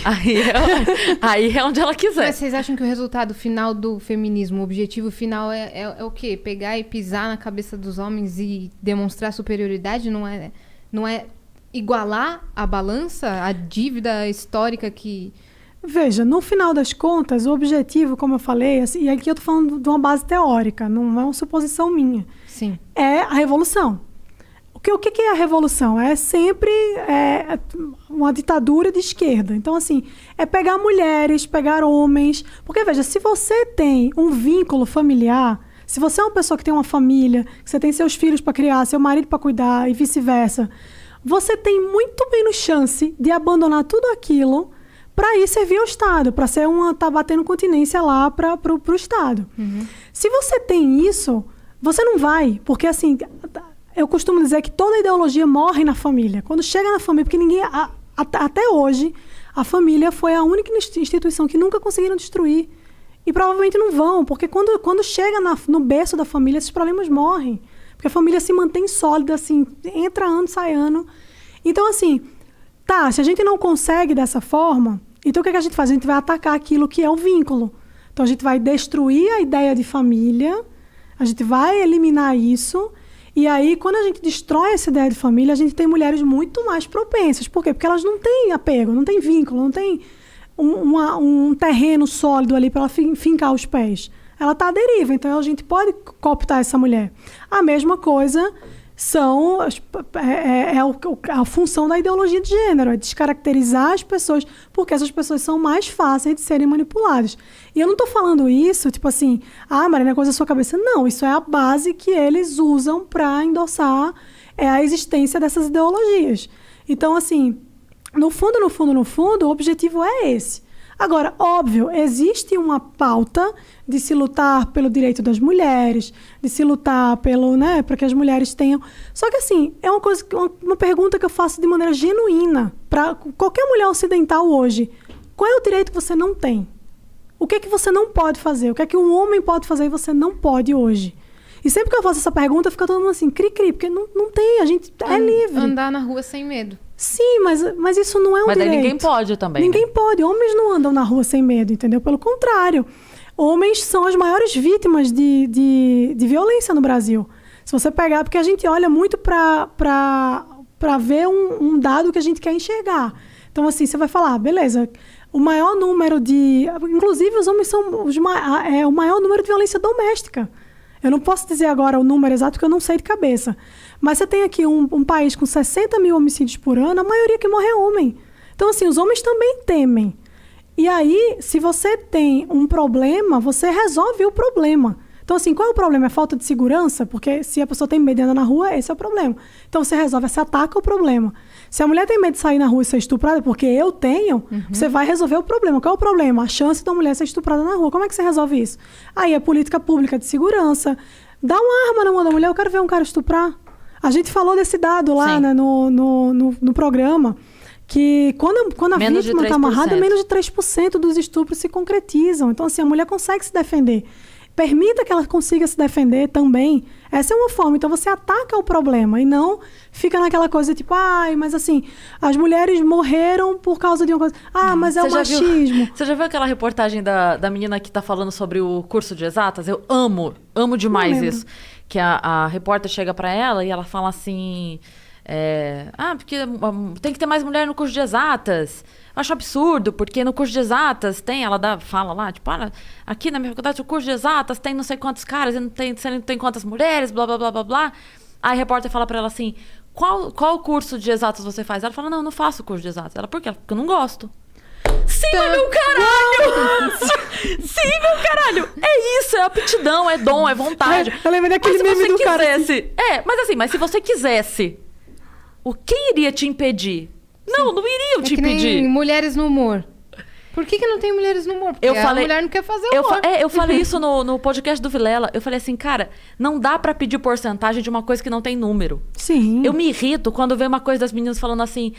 Aí é onde ela quiser. Mas vocês acham que o resultado final do feminismo, o objetivo final é o quê? Pegar e pisar na cabeça dos homens e demonstrar superioridade? Não é igualar a balança, a dívida histórica que... Veja, no final das contas, o objetivo, como eu falei, assim, e aqui eu estou falando de uma base teórica, não é uma suposição minha. Sim. É a revolução. O que é a revolução? É sempre uma ditadura de esquerda. Então, assim, é pegar mulheres, pegar homens. Porque, veja, se você tem um vínculo familiar, se você é uma pessoa que tem uma família, que você tem seus filhos para criar, seu marido para cuidar e vice-versa, você tem muito menos chance de abandonar tudo aquilo para ir servir ao Estado, para ser tá batendo continência lá para o Estado. Se você tem isso, você não vai, porque assim, eu costumo dizer que toda ideologia morre na família. Quando chega na família, porque ninguém... Até hoje, a família foi a única instituição que nunca conseguiram destruir. E provavelmente não vão, porque quando chega no berço da família, esses problemas morrem. Porque a família se mantém sólida, assim, entra ano, sai ano. Então, assim, se a gente não consegue dessa forma, então o que a gente faz? A gente vai atacar aquilo que é o vínculo. Então, a gente vai destruir a ideia de família, a gente vai eliminar isso, e aí, quando a gente destrói essa ideia de família, a gente tem mulheres muito mais propensas. Por quê? Porque elas não têm apego, não têm vínculo, não têm um terreno sólido ali para ela fincar os pés. Ela está à deriva, então a gente pode cooptar essa mulher. A mesma coisa a função da ideologia de gênero, é descaracterizar as pessoas, porque essas pessoas são mais fáceis de serem manipuladas. E eu não estou falando isso, tipo assim, Marina, é coisa da sua cabeça. Não, isso é a base que eles usam para endossar a existência dessas ideologias. Então, assim, no fundo, o objetivo é esse. Agora, óbvio, existe uma pauta de se lutar pelo direito das mulheres, de se lutar para que as mulheres tenham... Só que, assim, é uma pergunta que eu faço de maneira genuína para qualquer mulher ocidental hoje. Qual é o direito que você não tem? O que é que você não pode fazer? O que é que um homem pode fazer e você não pode hoje? E sempre que eu faço essa pergunta, fica todo mundo assim, cri-cri, porque não tem, a gente é livre. Andar na rua sem medo. Sim, mas isso não é um direito. Mas aí ninguém pode também. Ninguém pode. Homens não andam na rua sem medo, entendeu? Pelo contrário. Homens são as maiores vítimas de violência no Brasil. Se você pegar... Porque a gente olha muito para ver um dado que a gente quer enxergar. Então, assim, você vai falar, beleza, o maior número de... Inclusive, os homens são o maior número de violência doméstica. Eu não posso dizer agora o número exato, porque eu não sei de cabeça. Mas você tem aqui um país com 60 mil homicídios por ano, a maioria que morre é homem. Então, assim, os homens também temem. E aí, se você tem um problema, você resolve o problema. Então, assim, qual é o problema? É falta de segurança? Porque se a pessoa tem medo de andar na rua, esse é o problema. Então, você resolve, você ataca o problema. Se a mulher tem medo de sair na rua e ser estuprada, porque eu tenho, você vai resolver o problema. Qual é o problema? A chance da mulher ser estuprada na rua. Como é que você resolve isso? Aí, a política pública de segurança. Dá uma arma na mão da mulher, eu quero ver um cara estuprar. A gente falou desse dado lá, né, no programa, que quando a vítima está amarrada, menos de 3% dos estupros se concretizam. Então, assim, a mulher consegue se defender. Permita que ela consiga se defender também. Essa é uma forma. Então, você ataca o problema e não fica naquela coisa tipo, mas assim, as mulheres morreram por causa de uma coisa. Mas é o machismo. Você já viu aquela reportagem da menina que está falando sobre o curso de exatas? Eu amo demais isso. Que a repórter chega para ela e ela fala assim... porque tem que ter mais mulher no curso de exatas. Eu acho absurdo, porque no curso de exatas fala lá, tipo, aqui na minha faculdade o curso de exatas tem não sei quantos caras e não tem quantas mulheres, blá, blá, blá, blá, blá. Aí a repórter fala pra ela assim, qual curso de exatas você faz? Ela fala, não faço curso de exatas. Ela, por quê? Porque eu não gosto. Sim, meu caralho! Sim, meu caralho! É isso, é aptidão, é dom, é vontade. Eu lembro daquele meme do cara. Mas se você quisesse, quem iria te impedir? Não iriam te impedir. Nem mulheres no humor. Por que não tem mulheres no humor? Porque a mulher não quer fazer humor. Eu falei isso no podcast do Vilela. Eu falei assim, cara, não dá pra pedir porcentagem de uma coisa que não tem número. Sim. Eu me irrito quando vem uma coisa das meninas falando assim,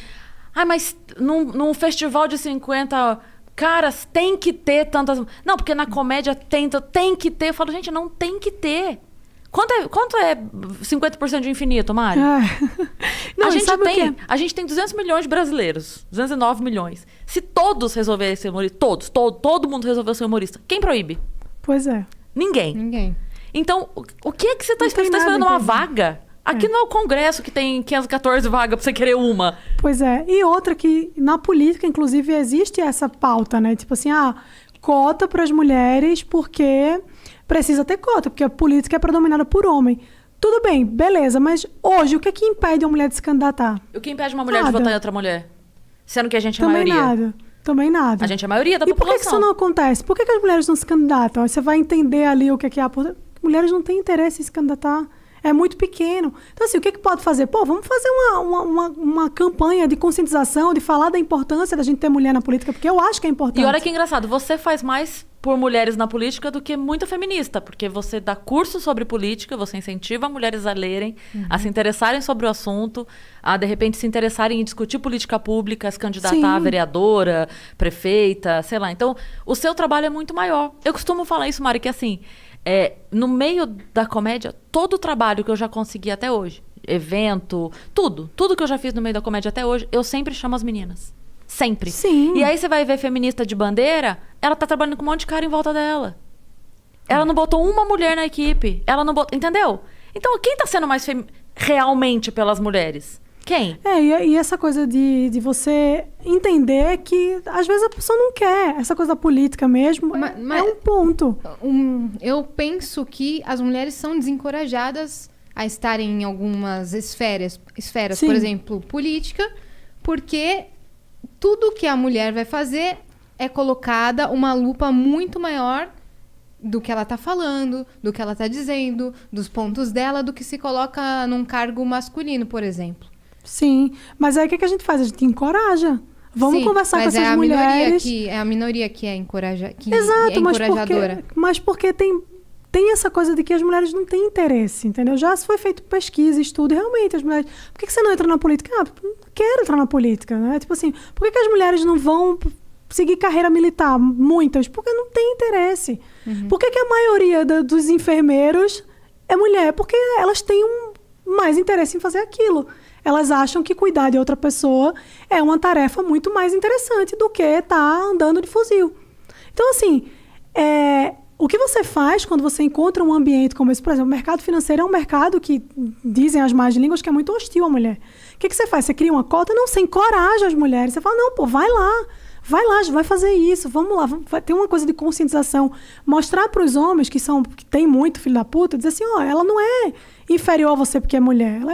mas num festival de 50 caras tem que ter tantas... Não, porque na comédia tem que ter. Eu falo, gente, não tem que ter. Quanto é 50% de infinito, Mari? Não, a gente tem 200 milhões de brasileiros. 209 milhões. Se todos resolverem ser humoristas, todo mundo resolveu ser humorista, quem proíbe? Pois é. Ninguém. Então, o que é que você está esperando? Você está esperando uma vaga? Aqui não é o Congresso que tem 514 vagas pra você querer uma. Pois é. E outra que, na política, inclusive, existe essa pauta, né? Tipo assim, cota para as mulheres porque... Precisa ter cota, porque a política é predominada por homem. Tudo bem, beleza, mas hoje, o que é que impede uma mulher de se candidatar? O que impede uma mulher de votar em outra mulher? Sendo que a gente é a maioria. Também nada. A gente é a maioria da população. E por que isso não acontece? Por que as mulheres não se candidatam? Você vai entender ali o que é a... Mulheres não têm interesse em se candidatar. É muito pequeno. Então, assim, o que pode fazer? Pô, vamos fazer uma campanha de conscientização, de falar da importância da gente ter mulher na política, porque eu acho que é importante. E olha que engraçado, você faz mais por mulheres na política do que muita feminista, porque você dá curso sobre política, você incentiva mulheres a lerem, a se interessarem sobre o assunto, a, de repente, se interessarem em discutir política pública, se candidatar a vereadora, prefeita, sei lá. Então, o seu trabalho é muito maior. Eu costumo falar isso, Mari, que assim, no meio da comédia, todo o trabalho que eu já consegui até hoje, evento, tudo que eu já fiz no meio da comédia até hoje, eu sempre chamo as meninas. Sempre. Sim. E aí você vai ver feminista de bandeira, ela tá trabalhando com um monte de cara em volta dela. Ela não botou uma mulher na equipe. Ela não botou... Entendeu? Então, quem tá sendo mais realmente pelas mulheres? Quem? E essa coisa de você entender que, às vezes, a pessoa não quer. Essa coisa da política mesmo é um ponto. Eu penso que as mulheres são desencorajadas a estarem em algumas esferas, por exemplo, política, porque tudo que a mulher vai fazer é colocada uma lupa muito maior do que ela tá falando, do que ela tá dizendo, dos pontos dela, do que se coloca num cargo masculino, por exemplo. Sim, mas aí o que a gente faz? A gente encoraja. Vamos conversar com essas mulheres. É a minoria que é encorajadora. Mas porque tem essa coisa de que as mulheres não têm interesse, entendeu? Já foi feito pesquisa, estudo, e realmente as mulheres... Por que você não entra na política? Não quero entrar na política, né? Tipo assim, por que as mulheres não vão seguir carreira militar? Muitas. Porque não tem interesse. Por que a maioria dos enfermeiros é mulher? Porque elas têm mais interesse em fazer aquilo. Elas acham que cuidar de outra pessoa é uma tarefa muito mais interessante do que estar andando de fuzil. Então, assim, o que você faz quando você encontra um ambiente como esse? Por exemplo, o mercado financeiro é um mercado que, dizem as más línguas, que é muito hostil à mulher. O que você faz? Você cria uma cota? Não, você encoraja as mulheres. Você fala, não, pô, vai lá, vai fazer isso, vamos lá. Vai ter uma coisa de conscientização. Mostrar para os homens que tem muito filho da puta, dizer assim, ela não é inferior a você porque é mulher. Ela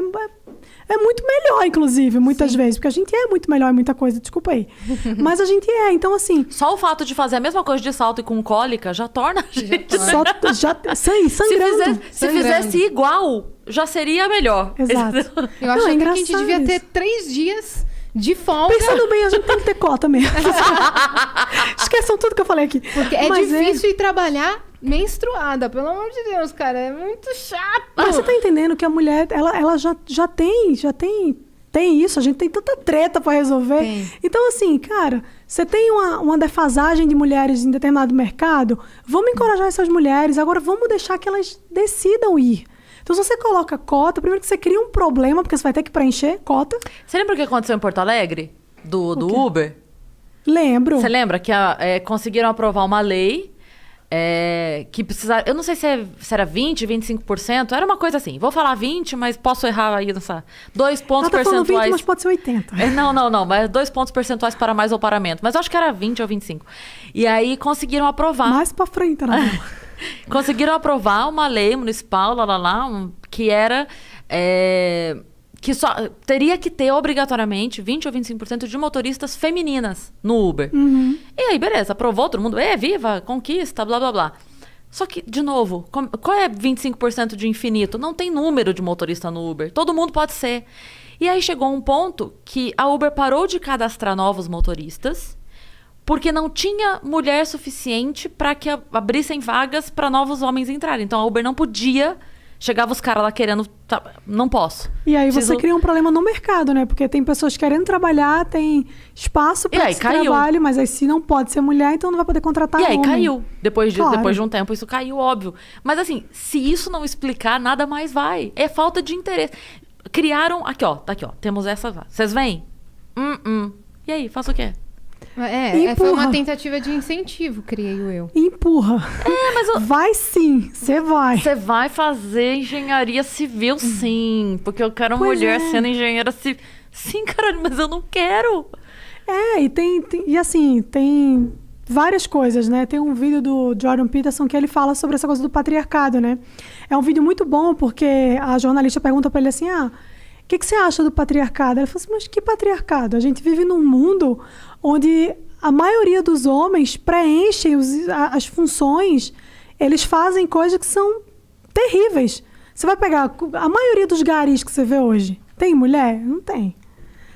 é muito melhor, inclusive, muitas vezes. Porque a gente é muito melhor em muita coisa, desculpa aí. Mas a gente então assim... Só o fato de fazer a mesma coisa de salto e com cólica já torna a gente... Sangrando. Se fizesse igual, já seria melhor. Exato. Eu acho que a gente devia ter 3 dias de folga. Pensando bem, a gente tem que ter cota mesmo. Esqueçam tudo que eu falei aqui. Porque é difícil ir trabalhar menstruada, pelo amor de Deus, cara. É muito chato. Mas você tá entendendo que a mulher, ela já tem isso. A gente tem tanta treta pra resolver. Tem. Então, assim, cara, você tem uma defasagem de mulheres em determinado mercado, vamos encorajar essas mulheres. Agora, vamos deixar que elas decidam ir. Então, se você coloca cota, primeiro que você cria um problema, porque você vai ter que preencher cota. Você lembra o que aconteceu em Porto Alegre? Do Uber? Lembro. Você lembra que conseguiram aprovar uma lei que precisava... Eu não sei se era 20%, 25%. Era uma coisa assim. Vou falar 20%, mas posso errar aí nessa... 2 pontos percentuais... 20, mas pode ser 80%. Não. Mas 2 pontos percentuais para mais ou para menos. Mas eu acho que era 20 ou 25%. E aí conseguiram aprovar... Mais pra frente, né? Conseguiram aprovar uma lei municipal, que era... que só teria que ter obrigatoriamente 20% ou 25% de motoristas femininas no Uber. E aí, beleza, aprovou, todo mundo, viva, conquista, blá, blá, blá. Só que, de novo, qual é 25% de infinito? Não tem número de motorista no Uber. Todo mundo pode ser. E aí chegou um ponto que a Uber parou de cadastrar novos motoristas porque não tinha mulher suficiente para que abrissem vagas para novos homens entrarem. Então a Uber não podia... Chegava os caras lá querendo... Não posso. E aí você cria um problema no mercado, né? Porque tem pessoas querendo trabalhar, tem espaço para esse trabalho, mas aí se não pode ser mulher, então não vai poder contratar homem. E aí caiu. Depois de um tempo, isso caiu, óbvio. Mas assim, se isso não explicar, nada mais vai. É falta de interesse. Criaram... Aqui, ó. Tá aqui, ó. Temos essa... Vocês vêm? E aí, faço o quê? Foi uma tentativa de incentivo, creio eu. Empurra. Mas vai sim, você vai. Você vai fazer engenharia civil, sim. Porque eu quero mulher sendo engenheira civil. Sim, caralho, mas eu não quero. E assim, tem várias coisas, né? Tem um vídeo do Jordan Peterson que ele fala sobre essa coisa do patriarcado, né? É um vídeo muito bom porque a jornalista pergunta pra ele assim, o que você acha do patriarcado? Ele fala assim, mas que patriarcado? A gente vive num mundo onde a maioria dos homens preenchem as funções, eles fazem coisas que são terríveis. Você vai pegar a maioria dos garis que você vê hoje. Tem mulher? Não tem.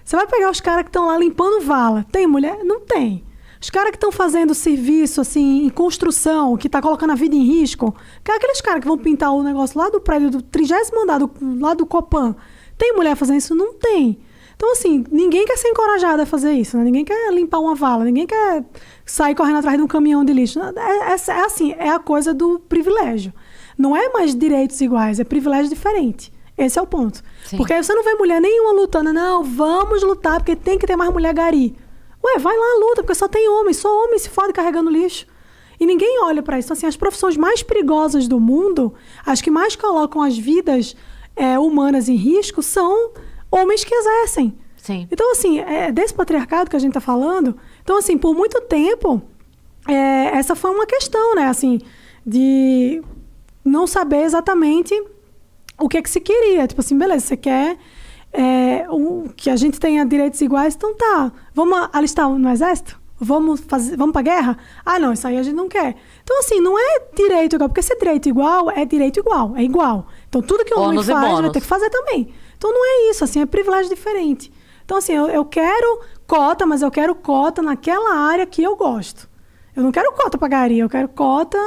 Você vai pegar os caras que estão lá limpando vala. Tem mulher? Não tem. Os caras que estão fazendo serviço, assim, em construção, que tá colocando a vida em risco, que é aqueles caras que vão pintar o negócio lá do prédio do 30º andar, lá do Copan. Tem mulher fazendo isso? Não tem. Então, assim, ninguém quer ser encorajado a fazer isso, né? Ninguém quer limpar uma vala, ninguém quer sair correndo atrás de um caminhão de lixo. É assim, é a coisa do privilégio. Não é mais direitos iguais, é privilégio diferente. Esse é o ponto. Sim. Porque aí você não vê mulher nenhuma lutando. Não, vamos lutar, porque tem que ter mais mulher gari. Ué, vai lá, luta, porque só tem homem. Só homem se fode carregando lixo. E ninguém olha pra isso. Então, assim, as profissões mais perigosas do mundo, as que mais colocam as vidas humanas em risco, são homens que exercem. Sim. Então, assim, desse patriarcado que a gente tá falando. Então, assim, por muito tempo, essa foi uma questão, né? Assim, de não saber exatamente o que é que se queria. Tipo assim, beleza, você quer que a gente tenha direitos iguais, então tá. Vamos alistar no exército? Vamos pra guerra? Ah, não, isso aí a gente não quer. Então, assim, não é direito igual, porque se é direito igual, é direito igual, é igual. Então, tudo que o homem faz, vai ter que fazer também. Então, não é isso, assim, é privilégio diferente. Então, assim, eu quero cota, mas eu quero cota naquela área que eu gosto. Eu não quero cota pra gari, eu quero cota...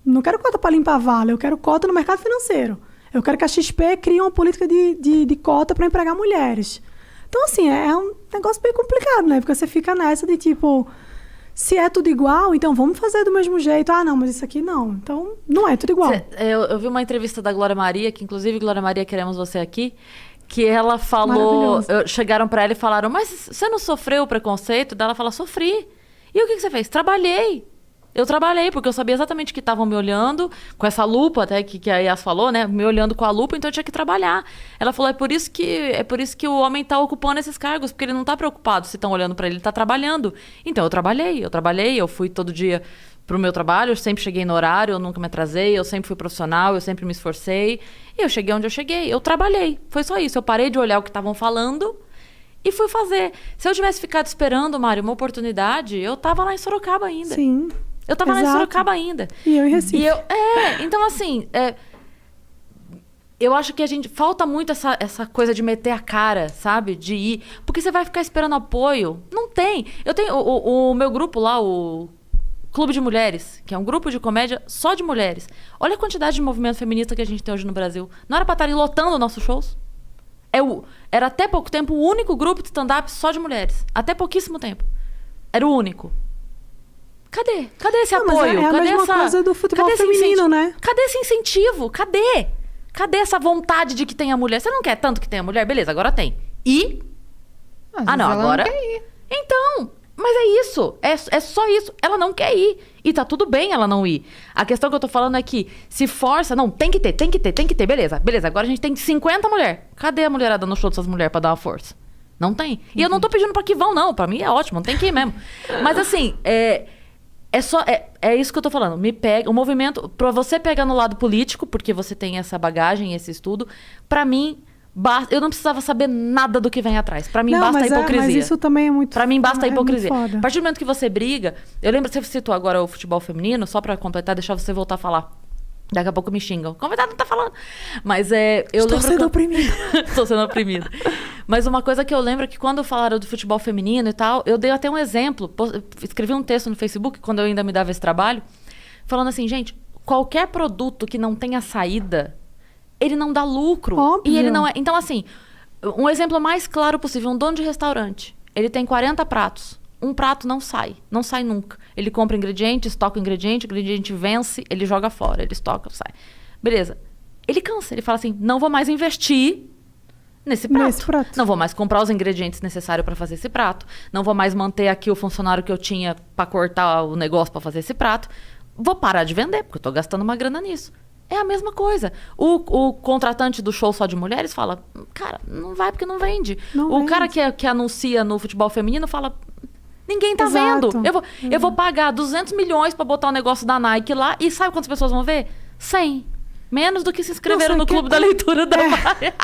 Não quero cota pra limpar vala, eu quero cota no mercado financeiro. Eu quero que a XP crie uma política de cota para empregar mulheres. Então, assim, é um negócio bem complicado, né? Porque você fica nessa de, tipo, se é tudo igual, então vamos fazer do mesmo jeito. Ah, não, mas isso aqui não. Então, não é tudo igual. Eu vi uma entrevista da Glória Maria, que inclusive, Glória Maria, queremos você aqui, que ela falou... Chegaram para ela e falaram, mas você não sofreu o preconceito? Daí ela fala, sofri. E o que você fez? Trabalhei. Eu trabalhei, porque eu sabia exatamente que estavam me olhando, com essa lupa, até que a Yas falou, né? Me olhando com a lupa, então eu tinha que trabalhar. Ela falou, é por isso que o homem tá ocupando esses cargos, porque ele não tá preocupado se estão olhando para ele tá trabalhando. Então eu trabalhei, eu fui todo dia pro meu trabalho, eu sempre cheguei no horário, eu nunca me atrasei, eu sempre fui profissional, eu sempre me esforcei. E eu cheguei onde eu cheguei, eu trabalhei. Foi só isso, eu parei de olhar o que estavam falando e fui fazer. Se eu tivesse ficado esperando, Mário, uma oportunidade, eu tava lá em Sorocaba ainda. Sim. Eu tava lá em Sorocaba ainda. E eu em Recife. Então assim, eu acho que falta muito essa coisa de meter a cara, sabe? De ir. Porque você vai ficar esperando apoio. Não tem. Eu tenho o meu grupo lá, o Clube de Mulheres, que é um grupo de comédia só de mulheres. Olha a quantidade de movimento feminista que a gente tem hoje no Brasil. Não era pra estarem lotando nossos shows? Era até pouco tempo o único grupo de stand-up só de mulheres. Até pouquíssimo tempo. Era o único. Cadê? Cadê esse apoio? É a mesma coisa do futebol feminino, né? Cadê esse incentivo? Cadê? Cadê essa vontade de que tenha mulher? Você não quer tanto que tenha mulher? Beleza, agora tem. E? Não, agora... Não quer ir. Então, mas é isso. É só isso. Ela não quer ir. E tá tudo bem ela não ir. A questão que eu tô falando é que se força... Não, tem que ter. Beleza, agora a gente tem 50 mulheres. Cadê a mulherada no show dessas mulheres pra dar uma força? Não tem. E eu não tô pedindo pra que vão, não. Pra mim é ótimo, não tem que ir mesmo. Mas assim, é isso que eu tô falando. O movimento, pra você pegar no lado político, porque você tem essa bagagem, esse estudo, pra mim, eu não precisava saber nada do que vem atrás. Pra mim, basta a hipocrisia. Mas isso também é muito... Pra mim, basta a hipocrisia. A partir do momento que você briga... Eu lembro que você citou agora o futebol feminino, só pra completar, deixar você voltar a falar. Daqui a pouco me xingam. O convidado não tá falando. Mas Estou sendo oprimida. Estou sendo oprimida. Mas uma coisa que eu lembro é que quando falaram do futebol feminino e tal, eu dei até um exemplo. Escrevi um texto no Facebook, quando eu ainda me dava esse trabalho, falando assim, gente, qualquer produto que não tenha saída, ele não dá lucro. Óbvio. E ele não é... Então, assim, um exemplo mais claro possível. Um dono de restaurante, ele tem 40 pratos. Um prato não sai nunca. Ele compra ingredientes, estoca o ingrediente vence, ele joga fora, ele estoca, sai. Beleza. Ele cansa, ele fala assim, não vou mais investir nesse prato. Não vou mais comprar os ingredientes necessários para fazer esse prato. Não vou mais manter aqui o funcionário que eu tinha para cortar o negócio para fazer esse prato. Vou parar de vender, porque eu tô gastando uma grana nisso. É a mesma coisa. O contratante do show só de mulheres fala, cara, não vai porque não vende. O cara que anuncia no futebol feminino fala... Ninguém tá vendo. Eu vou pagar 200 milhões pra botar o negócio da Nike lá. E sabe quantas pessoas vão ver? 100. Menos do que se inscreveram no clube da leitura da Maria.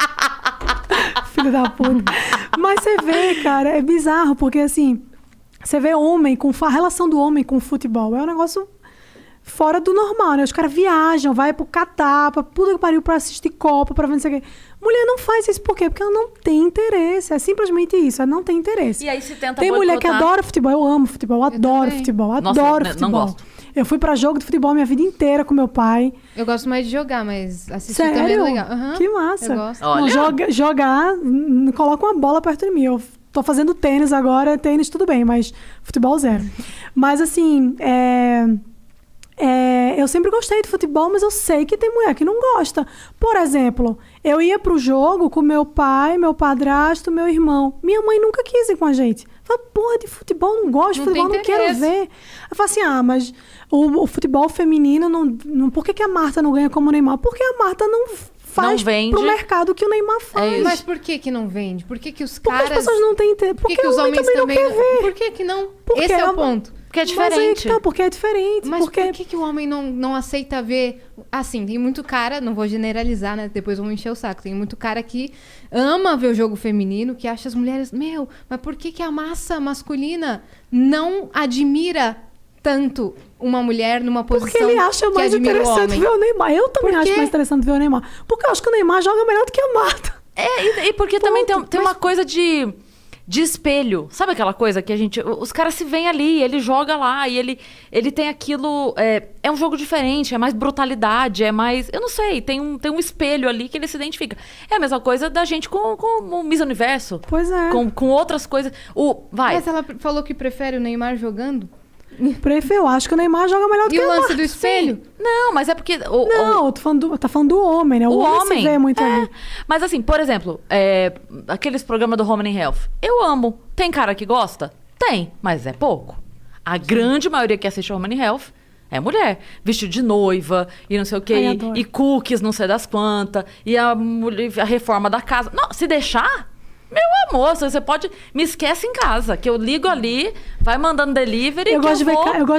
Filho da puta. Mas você vê, cara, é bizarro. Porque assim, você vê homem, a relação do homem com o futebol. É um negócio fora do normal, né? Os caras viajam, vai pro Catar, pra puta que pariu, pra assistir Copa, pra ver não sei o quê. Mulher não faz isso por quê? Porque ela não tem interesse. É simplesmente isso, ela não tem interesse. E aí se tenta Tem mulher que adora futebol, eu amo futebol, eu adoro também. futebol, Nossa, adoro eu futebol. não gosto. Eu fui pra jogo de futebol minha vida inteira com meu pai. Eu gosto mais de jogar, mas assistir também é Sério? legal. Aham, Que massa. Eu gosto. Olha. Não, jogar, coloca uma bola perto de mim. Eu tô fazendo tênis agora, tênis tudo bem, mas futebol zero. Mas assim, eu sempre gostei de futebol, mas eu sei que tem mulher que não gosta. Por exemplo, eu ia pro jogo com meu pai, meu padrasto, meu irmão. Minha mãe nunca quis ir com a gente. Falei, porra, de futebol não gosto, de Não futebol tem não quero interesse. ver. Eu falei assim, mas o futebol feminino, não, por que a Marta não ganha como o Neymar? Porque a Marta não faz Não vende. pro mercado que o Neymar faz. Mas por que não vende? Por que os Porque caras... as pessoas não têm interesse. Por que Porque os o homem homens também não quer ver. Por que não? Porque Esse é é o ponto. Porque é Mas aí diferente. que tá, porque é diferente. Mas porque... por que o homem não aceita ver... Assim, tem muito cara, não vou generalizar, né? Depois vão encher o saco. Tem muito cara que ama ver o jogo feminino, que acha as mulheres... mas por que a massa masculina não admira tanto uma mulher numa posição Porque ele acha que mais admira o interessante homem? ver o Neymar. Eu também Por acho quê? mais interessante ver o Neymar. Porque eu acho que o Neymar joga melhor do que a Marta. E porque também tem Ponto. uma coisa de espelho. Sabe aquela coisa que a gente... Os caras se veem ali, ele joga lá e ele tem aquilo... É um jogo diferente, é mais brutalidade, é mais... Eu não sei, tem um espelho ali que ele se identifica. É a mesma coisa da gente com o Miss Universo. Pois é. Com outras coisas. Mas ela falou que prefere o Neymar jogando? Eu acho que o Neymar joga melhor do E que o a lance Marta. do espelho? Não, mas é porque... Não, tá falando do homem, né? O homem se vê muito ali. Mas assim, por exemplo, aqueles programas do Home and Health. Eu amo. Tem cara que gosta? Tem, mas é pouco. A grande maioria que assiste Home and Health é mulher. Vestido de noiva e não sei o quê. Ai, adoro. E cookies, não sei das quantas. E a reforma da casa. Não, se deixar... Meu amor, você pode... Me esquece em casa, que eu ligo ali, vai mandando delivery Eu que gosto de ver vou... eu gosto